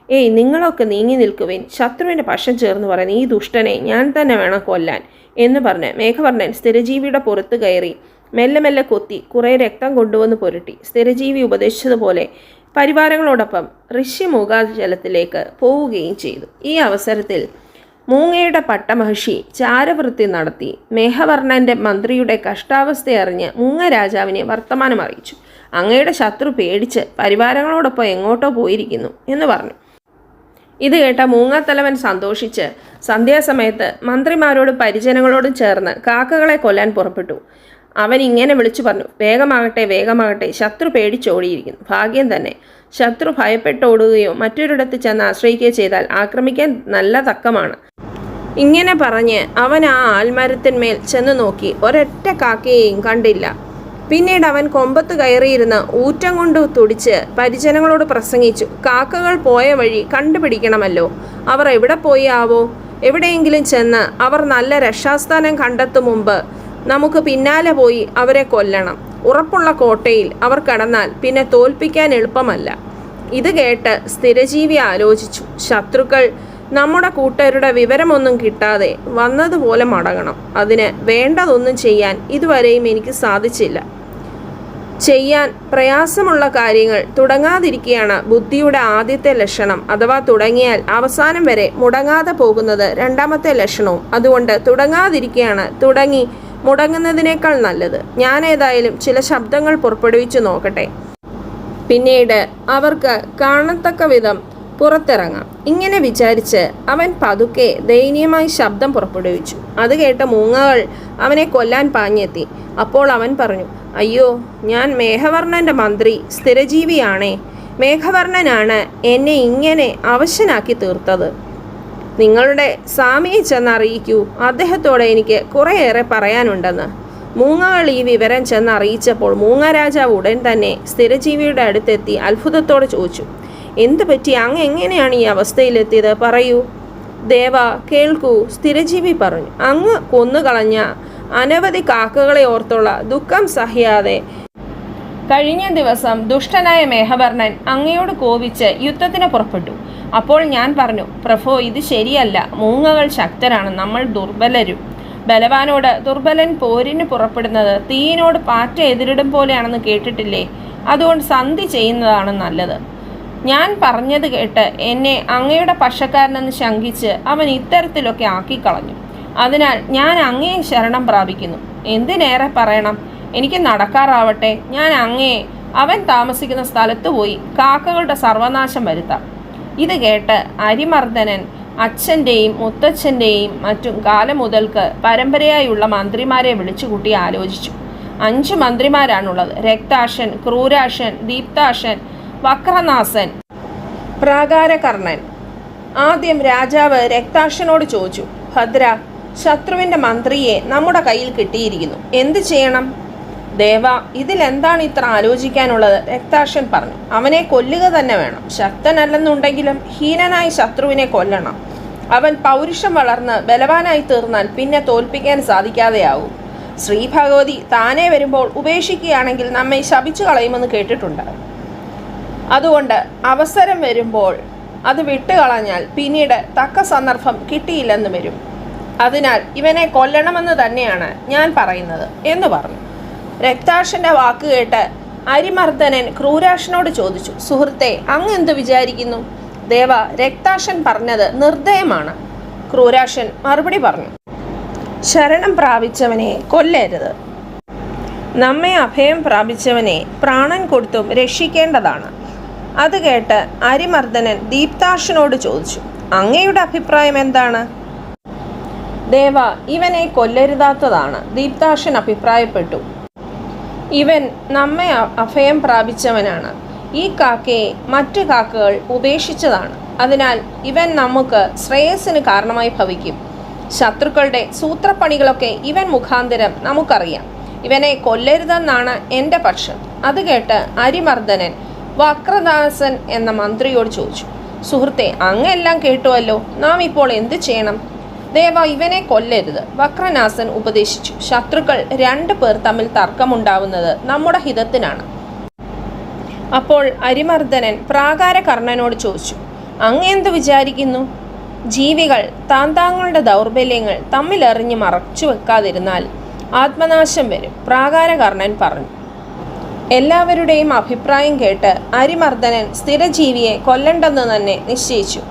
ഏയ്, നിങ്ങളൊക്കെ നീങ്ങി നിൽക്കുവിൻ. ശത്രുവിൻ്റെ പക്ഷം ചേർന്ന് പറയുന്ന ഈ ദുഷ്ടനെ ഞാൻ തന്നെ വേണം കൊല്ലാൻ എന്ന് പറഞ്ഞ് മേഘവർണ്ണൻ സ്ഥിരജീവിയുടെ പുറത്ത് കയറി മെല്ലെ മെല്ലെ കൊത്തി കുറേ രക്തം കൊണ്ടുവന്ന് പുരട്ടി. സ്ഥിരജീവി ഉപദേശിച്ചതുപോലെ പരിവാരങ്ങളോടൊപ്പം ഋഷ്യമൂകാജലത്തിലേക്ക് പോവുകയും ചെയ്തു. ഈ അവസരത്തിൽ മൂങ്ങയുടെ പട്ടമഹിഷി ചാരവൃത്തി നടത്തി മേഘവർണ്ണൻ്റെ മന്ത്രിയുടെ കഷ്ടാവസ്ഥയറിഞ്ഞ് മൂങ്ങ രാജാവിനെ വർത്തമാനം അറിയിച്ചു. അങ്ങയുടെ ശത്രു പേടിച്ച് പരിവാരങ്ങളോടൊപ്പം എങ്ങോട്ടോ പോയിരിക്കുന്നു എന്ന് പറഞ്ഞു. ഇത് കേട്ട മൂങ്ങാത്തലവൻ സന്തോഷിച്ച് സന്ധ്യാസമയത്ത് മന്ത്രിമാരോടും പരിജനങ്ങളോടും ചേർന്ന് കാക്കകളെ കൊല്ലാൻ പുറപ്പെട്ടു. അവൻ ഇങ്ങനെ വിളിച്ചു പറഞ്ഞു, വേഗമാകട്ടെ വേഗമാകട്ടെ, ശത്രു പേടിച്ചോടിയിരിക്കുന്നു. ഭാഗ്യം തന്നെ. ശത്രു ഭയപ്പെട്ടോടുകയോ മറ്റൊരിടത്ത് ചെന്ന് ആശ്രയിക്കുകയോ ചെയ്താൽ ആക്രമിക്കാൻ നല്ല തക്കമാണ്. ഇങ്ങനെ പറഞ്ഞ് അവൻ ആ ആൽമരത്തിന്മേൽ ചെന്ന് നോക്കി. ഒരൊറ്റ കാക്കയെയും കണ്ടില്ല. പിന്നീട് അവൻ കൊമ്പത്ത് കയറിയിരുന്ന് ഊറ്റം കൊണ്ട് തുടിച്ച് പരിജനങ്ങളോട് പ്രസംഗിച്ചു. കാക്കകൾ പോയ വഴി കണ്ടുപിടിക്കണമല്ലോ. അവർ എവിടെ പോയി ആവോ? എവിടെയെങ്കിലും ചെന്ന് അവർ നല്ല രക്ഷാസ്ഥാനം കണ്ടെത്തും മുമ്പ് നമുക്ക് പിന്നാലെ പോയി അവരെ കൊല്ലണം. ഉറപ്പുള്ള കോട്ടയിൽ അവർ കടന്നാൽ പിന്നെ തോൽപ്പിക്കാൻ എളുപ്പമല്ല. ഇത് കേട്ട് സ്ഥിരജീവി ആലോചിച്ചു. ശത്രുക്കൾ നമ്മുടെ കൂട്ടരുടെ വിവരമൊന്നും കിട്ടാതെ വന്നതുപോലെ മടങ്ങണം. അതിന് വേണ്ടതൊന്നും ചെയ്യാൻ ഇതുവരെയും എനിക്ക് സാധിച്ചില്ല. ചെയ്യാൻ പ്രയാസമുള്ള കാര്യങ്ങൾ തുടങ്ങാതിരിക്കുകയാണ് ബുദ്ധിയുടെ ആദ്യത്തെ ലക്ഷണം. അഥവാ തുടങ്ങിയാൽ അവസാനം വരെ മുടങ്ങാതെ പോകുന്നത് രണ്ടാമത്തെ ലക്ഷണവും. അതുകൊണ്ട് തുടങ്ങാതിരിക്കുകയാണ് തുടങ്ങി മുടങ്ങുന്നതിനേക്കാൾ നല്ലത്. ഞാൻ ഏതായാലും ചില ശബ്ദങ്ങൾ പുറപ്പെടുവിച്ചു നോക്കട്ടെ. പിന്നീട് അവർക്ക് കാണത്തക്ക വിധം പുറത്തിറങ്ങാം. ഇങ്ങനെ വിചാരിച്ച് അവൻ പതുക്കെ ദയനീയമായി ശബ്ദം പുറപ്പെടുവിച്ചു. അത് കേട്ട മൂങ്ങകൾ അവനെ കൊല്ലാൻ പാഞ്ഞെത്തി. അപ്പോൾ അവൻ പറഞ്ഞു, അയ്യോ, ഞാൻ മേഘവർണ്ണൻ്റെ മന്ത്രി സ്ഥിരജീവിയാണേ. മേഘവർണ്ണനാണ് എന്നെ ഇങ്ങനെ അവശനാക്കി തീർത്തത്. നിങ്ങളുടെ സ്വാമിയെ ചെന്നറിയിക്കൂ. അദ്ദേഹത്തോടെ എനിക്ക് കുറേയേറെ പറയാനുണ്ടെന്ന്. മൂങ്ങകൾ ഈ വിവരം ചെന്നറിയിച്ചപ്പോൾ മൂങ്ങ രാജാവ് ഉടൻ തന്നെ സ്ഥിരജീവിയുടെ അടുത്തെത്തി അത്ഭുതത്തോടെ ചോദിച്ചു, എന്തു പറ്റി? അങ്ങ് എങ്ങനെയാണ് ഈ അവസ്ഥയിലെത്തിയത്? പറയൂ. ദേവ, കേൾക്കൂ. സ്ഥിരജീവി പറഞ്ഞു, അങ്ങ് കൊന്നുകളഞ്ഞ അനവധി കാക്കകളെ ഓർത്തുള്ള ദുഃഖം സഹിയാതെ കഴിഞ്ഞ ദിവസം ദുഷ്ടനായ മേഘവർണ്ണൻ അങ്ങയോട് കോപിച്ച് യുദ്ധത്തിന് പുറപ്പെട്ടു. അപ്പോൾ ഞാൻ പറഞ്ഞു, പ്രഭോ, ഇത് ശരിയല്ല. മൂങ്ങകൾ ശക്തരാണ്, നമ്മൾ ദുർബലരും. ബലവാനോട് ദുർബലൻ പോരിന് പുറപ്പെടുന്നത് തീയിനോട് പാറ്റ എതിരിടും പോലെയാണെന്ന് കേട്ടിട്ടില്ലേ? അതുകൊണ്ട് സന്ധി ചെയ്യുന്നതാണ് നല്ലത്. ഞാൻ പറഞ്ഞത് കേട്ട് എന്നെ അങ്ങയുടെ പക്ഷക്കാരനെന്ന് ശങ്കിച്ച് അവൻ ഇത്തരത്തിലൊക്കെ ആക്കിക്കളഞ്ഞു. അതിനാൽ ഞാൻ അങ്ങയെ ശരണം പ്രാപിക്കുന്നു. എന്തിനേറെ പറയണം, എനിക്ക് നടക്കാറാവട്ടെ. ഞാൻ അങ്ങയെ അവൻ താമസിക്കുന്ന സ്ഥലത്ത് പോയി കാക്കകളുടെ സർവനാശം വരുത്താം. ഇത് കേട്ട് അരിമർദ്ദനൻ അച്ഛൻ്റെയും മുത്തച്ഛൻ്റെയും മറ്റും കാലം മുതൽക്ക് പരമ്പരയായുള്ള മന്ത്രിമാരെ വിളിച്ചുകൂട്ടി ആലോചിച്ചു. 5 മന്ത്രിമാരാണുള്ളത്: രക്താശൻ, ക്രൂരാശൻ, ദീപ്താശൻ, വക്രനാസൻ, പ്രാകാരകർണൻ. ആദ്യം രാജാവ് രക്താശനോട് ചോദിച്ചു, ഭദ്ര, ശത്രുവിൻ്റെ മന്ത്രിയെ നമ്മുടെ കയ്യിൽ കിട്ടിയിരിക്കുന്നു, എന്ത് ചെയ്യണം? ദേവ, ഇതിലെന്താണ് ഇത്ര ആലോചിക്കാനുള്ളത്? രക്താശൻ പറഞ്ഞു, അവനെ കൊല്ലുക തന്നെ വേണം. ശക്തനല്ലെന്നുണ്ടെങ്കിലും ഹീനനായ ശത്രുവിനെ കൊല്ലണം. അവൻ പൗരുഷം വളർന്ന് ബലവാനായി തീർന്നാൽ പിന്നെ തോൽപ്പിക്കാൻ സാധിക്കാതെയാവും. ശ്രീ ഭഗവതി താനേ വരുമ്പോൾ ഉപേക്ഷിക്കുകയാണെങ്കിൽ നമ്മെ ശപിച്ചു കളയുമെന്ന് കേട്ടിട്ടുണ്ട്. അതുകൊണ്ട് അവസരം വരുമ്പോൾ അത് വിട്ടുകളഞ്ഞാൽ പിന്നീട് തക്ക സന്ദർഭം കിട്ടിയില്ലെന്ന് വരും. അതിനാൽ ഇവനെ കൊല്ലണമെന്ന് തന്നെയാണ് ഞാൻ പറയുന്നത് എന്ന് പറഞ്ഞു. രക്താശൻ്റെ വാക്ക് കേട്ട് അരിമർദ്ദനൻ ക്രൂരാശനോട് ചോദിച്ചു, സുഹൃത്തെ, അങ്ങ് എന്ത് വിചാരിക്കുന്നു? ദേവ, രക്താശൻ പറഞ്ഞത് നിർദ്ദയമാണ്. ക്രൂരാശൻ മറുപടി പറഞ്ഞു, ശരണം പ്രാപിച്ചവനെ കൊല്ലരുത്. നമ്മെ അഭയം പ്രാപിച്ചവനെ പ്രാണൻ കൊടുത്തും രക്ഷിക്കേണ്ടതാണ്. അത് കേട്ട് അരിമർദ്ദനൻ ദീപ്താശനോട് ചോദിച്ചു, അങ്ങയുടെ അഭിപ്രായം എന്താണ്? ദേവ, ഇവനെ കൊല്ലരുതാത്തതാണ്. ദീപ്താശൻ അഭിപ്രായപ്പെട്ടു. ഇവൻ നമ്മെ അഭയം പ്രാപിച്ചവനാണ്. ഈ കാക്കയെ മറ്റു കാക്കകൾ ഉപേക്ഷിച്ചതാണ്. അതിനാൽ ഇവൻ നമുക്ക് ശ്രേയസ്സിന് കാരണമായി ഭവിക്കും. ശത്രുക്കളുടെ സൂത്രപ്പണികളൊക്കെ ഇവൻ മുഖാന്തരം നമുക്കറിയാം. ഇവനെ കൊല്ലരുതെന്നാണ് എൻ്റെ പക്ഷം. അത് കേട്ട് അരിമർദ്ദനൻ വക്രദാസൻ എന്ന മന്ത്രിയോട് ചോദിച്ചു, സുഹൃത്തെ, അങ്ങെല്ലാം കേട്ടുവല്ലോ, നാം ഇപ്പോൾ എന്ത് ചെയ്യണം? ദേവ, ഇവനെ കൊല്ലരുത്, വക്രനാസൻ ഉപദേശിച്ചു. ശത്രുക്കൾ 2 പേർ തമ്മിൽ തർക്കമുണ്ടാവുന്നത് നമ്മുടെ ഹിതത്തിനാണ്. അപ്പോൾ അരിമർദ്ദനൻ പ്രാകാരകർണനോട് ചോദിച്ചു, അങ്ങെന്തു വിചാരിക്കുന്നു? ജീവികൾ താന്താങ്ങളുടെ ദൗർബല്യങ്ങൾ തമ്മിലെറിഞ്ഞ് മറച്ചു വെക്കാതിരുന്നാൽ ആത്മനാശം വരും. പ്രാകാരകർണൻ പറഞ്ഞു. എല്ലാവരുടെയും അഭിപ്രായം കേട്ട് അരിമർദ്ദനൻ സ്ഥിരജീവിയെ കൊല്ലണ്ടെന്ന് തന്നെ നിശ്ചയിച്ചു.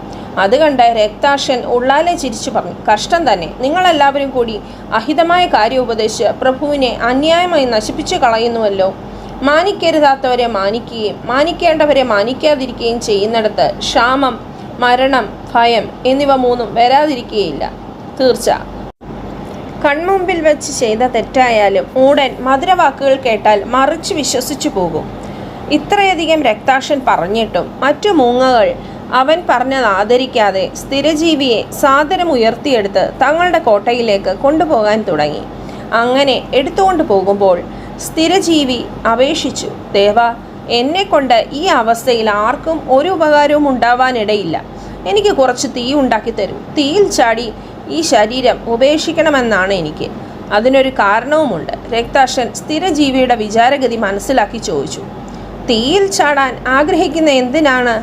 അത് കണ്ട് രക്താക്ഷൻ ഉള്ളാലെ ചിരിച്ചു പറഞ്ഞു, കഷ്ടം തന്നെ, നിങ്ങളെല്ലാവരും കൂടി അഹിതമായ കാര്യം ഉപദേശിച്ച് പ്രഭുവിനെ അന്യായമായി നശിപ്പിച്ചു കളയുന്നുവല്ലോ. മാനിക്കരുതാത്തവരെ മാനിക്കുകയും മാനിക്കേണ്ടവരെ മാനിക്കാതിരിക്കുകയും ചെയ്യുന്നിടത്ത് ക്ഷാമം, മരണം, ഭയം എന്നിവ 3 വരാതിരിക്കുകയില്ല. തീർച്ച. കൺമുമ്പിൽ വെച്ച് ചെയ്ത തെറ്റായാലും മൂടൻ മധുരവാക്കുകൾ കേട്ടാൽ മറിച്ച് വിശ്വസിച്ചു പോകും. ഇത്രയധികം രക്താക്ഷൻ പറഞ്ഞിട്ടും മറ്റു മൂങ്ങകൾ അവൻ പറഞ്ഞത് ആദരിക്കാതെ സ്ഥിരജീവിയെ സാദരം ഉയർത്തിയെടുത്ത് തങ്ങളുടെ കോട്ടയിലേക്ക് കൊണ്ടുപോകാൻ തുടങ്ങി. അങ്ങനെ എടുത്തുകൊണ്ട് പോകുമ്പോൾ സ്ഥിരജീവി അപേക്ഷിച്ചു, ദേവ, എന്നെക്കൊണ്ട് ഈ അവസ്ഥയിൽ ആർക്കും ഒരു ഉപകാരവും ഉണ്ടാവാനിടയില്ല. എനിക്ക് കുറച്ച് തീ ഉണ്ടാക്കി തരൂ. തീയിൽ ചാടി ഈ ശരീരം ഉപേക്ഷിക്കണമെന്നാണ് എനിക്ക്. അതിനൊരു കാരണവുമുണ്ട്. രക്താക്ഷൻ സ്ഥിരജീവിയുടെ വിചാരഗതി മനസ്സിലാക്കി ചോദിച്ചു, തീയിൽ ചാടാൻ ആഗ്രഹിക്കുന്ന എന്തിനാണ്?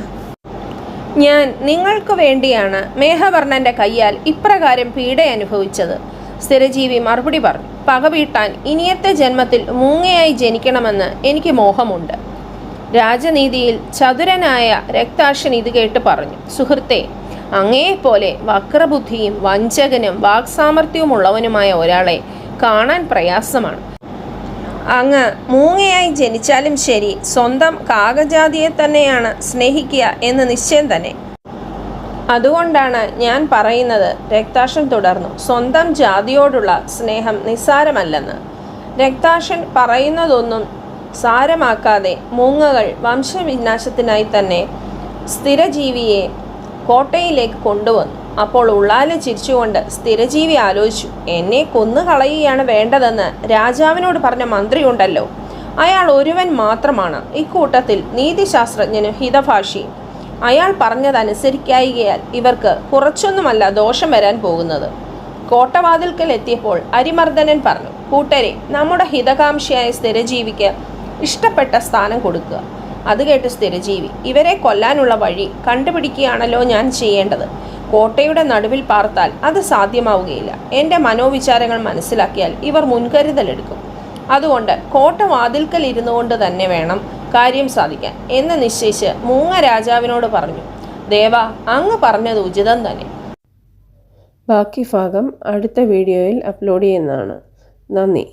ഞാൻ നിങ്ങൾക്ക് വേണ്ടിയാണ് മേഘവർണ്ണൻ്റെ കയ്യാൽ ഇപ്രകാരം പീഡ അനുഭവിച്ചത്. സ്ഥിരജീവി മറുപടി പറഞ്ഞു, പക വീട്ടാൻ ഇനിയത്തെ ജന്മത്തിൽ മൂങ്ങയായി ജനിക്കണമെന്ന് എനിക്ക് മോഹമുണ്ട്. രാജനീതിയിൽ ചതുരനായ രക്താക്ഷൻ ഇത് കേട്ട് പറഞ്ഞു, സുഹൃത്തെ, അങ്ങയെപ്പോലെ വക്രബുദ്ധിയും വഞ്ചകനും വാക്സാമർഥ്യവുമുള്ളവനുമായ ഒരാളെ കാണാൻ പ്രയാസമാണ്. അങ്ങ് മൂങ്ങയായി ജനിച്ചാലും ശരി, സ്വന്തം കാകജാതിയെ തന്നെയാണ് സ്നേഹിക്കുക എന്ന് നിശ്ചയം തന്നെ. അതുകൊണ്ടാണ് ഞാൻ പറയുന്നത്, രക്താക്ഷൻ തുടർന്നു, സ്വന്തം ജാതിയോടുള്ള സ്നേഹം നിസ്സാരമല്ലെന്ന്. രക്താക്ഷൻ പറയുന്നതൊന്നും സാരമാക്കാതെ മൂങ്ങകൾ വംശവിനാശത്തിനായി തന്നെ സ്ഥിരജീവിയെ കോട്ടയിലേക്ക് കൊണ്ടുവന്നു. അപ്പോൾ ഉള്ളാലെ ചിരിച്ചുകൊണ്ട് സ്ഥിരജീവി ആലോചിച്ചു, എന്നെ കൊന്നുകളയുകയാണ് വേണ്ടതെന്ന് രാജാവിനോട് പറഞ്ഞ മന്ത്രിയുണ്ടല്ലോ, അയാൾ ഒരുവൻ മാത്രമാണ് ഇക്കൂട്ടത്തിൽ നീതിശാസ്ത്രജ്ഞനും ഹിതഭാഷിയും. അയാൾ പറഞ്ഞതനുസരിക്കായികയാൽ ഇവർക്ക് കുറച്ചൊന്നുമല്ല ദോഷം വരാൻ പോകുന്നത്. കോട്ടവാതിൽക്കൽ എത്തിയപ്പോൾ അരിമർദ്ദനൻ പറഞ്ഞു, കൂട്ടരെ, നമ്മുടെ ഹിതകാംക്ഷിയായ സ്ഥിരജീവിക്ക് ഇഷ്ടപ്പെട്ട സ്ഥാനം കൊടുക്കുക. അത് കേട്ട് സ്ഥിരജീവി, ഇവരെ കൊല്ലാനുള്ള വഴി കണ്ടുപിടിക്കുകയാണല്ലോ ഞാൻ ചെയ്യേണ്ടത്. കോട്ടയുടെ നടുവിൽ പാർത്താൽ അത് സാധ്യമാവുകയില്ല. എൻ്റെ മനോവിചാരങ്ങൾ മനസ്സിലാക്കിയാൽ ഇവർ മുൻകരുതലെടുക്കും. അതുകൊണ്ട് കോട്ടവാതിൽക്കൽ ഇരുന്നു കൊണ്ട് തന്നെ വേണം കാര്യം സാധിക്കാൻ എന്ന് നിശ്ചയിച്ച് മൂങ്ങ രാജാവിനോട് പറഞ്ഞു, ദേവ, അങ്ങ് പറഞ്ഞത് ഉചിതം തന്നെ. ബാക്കി ഭാഗം അടുത്ത വീഡിയോയിൽ അപ്ലോഡ് ചെയ്യുന്നതാണ്. നന്ദി.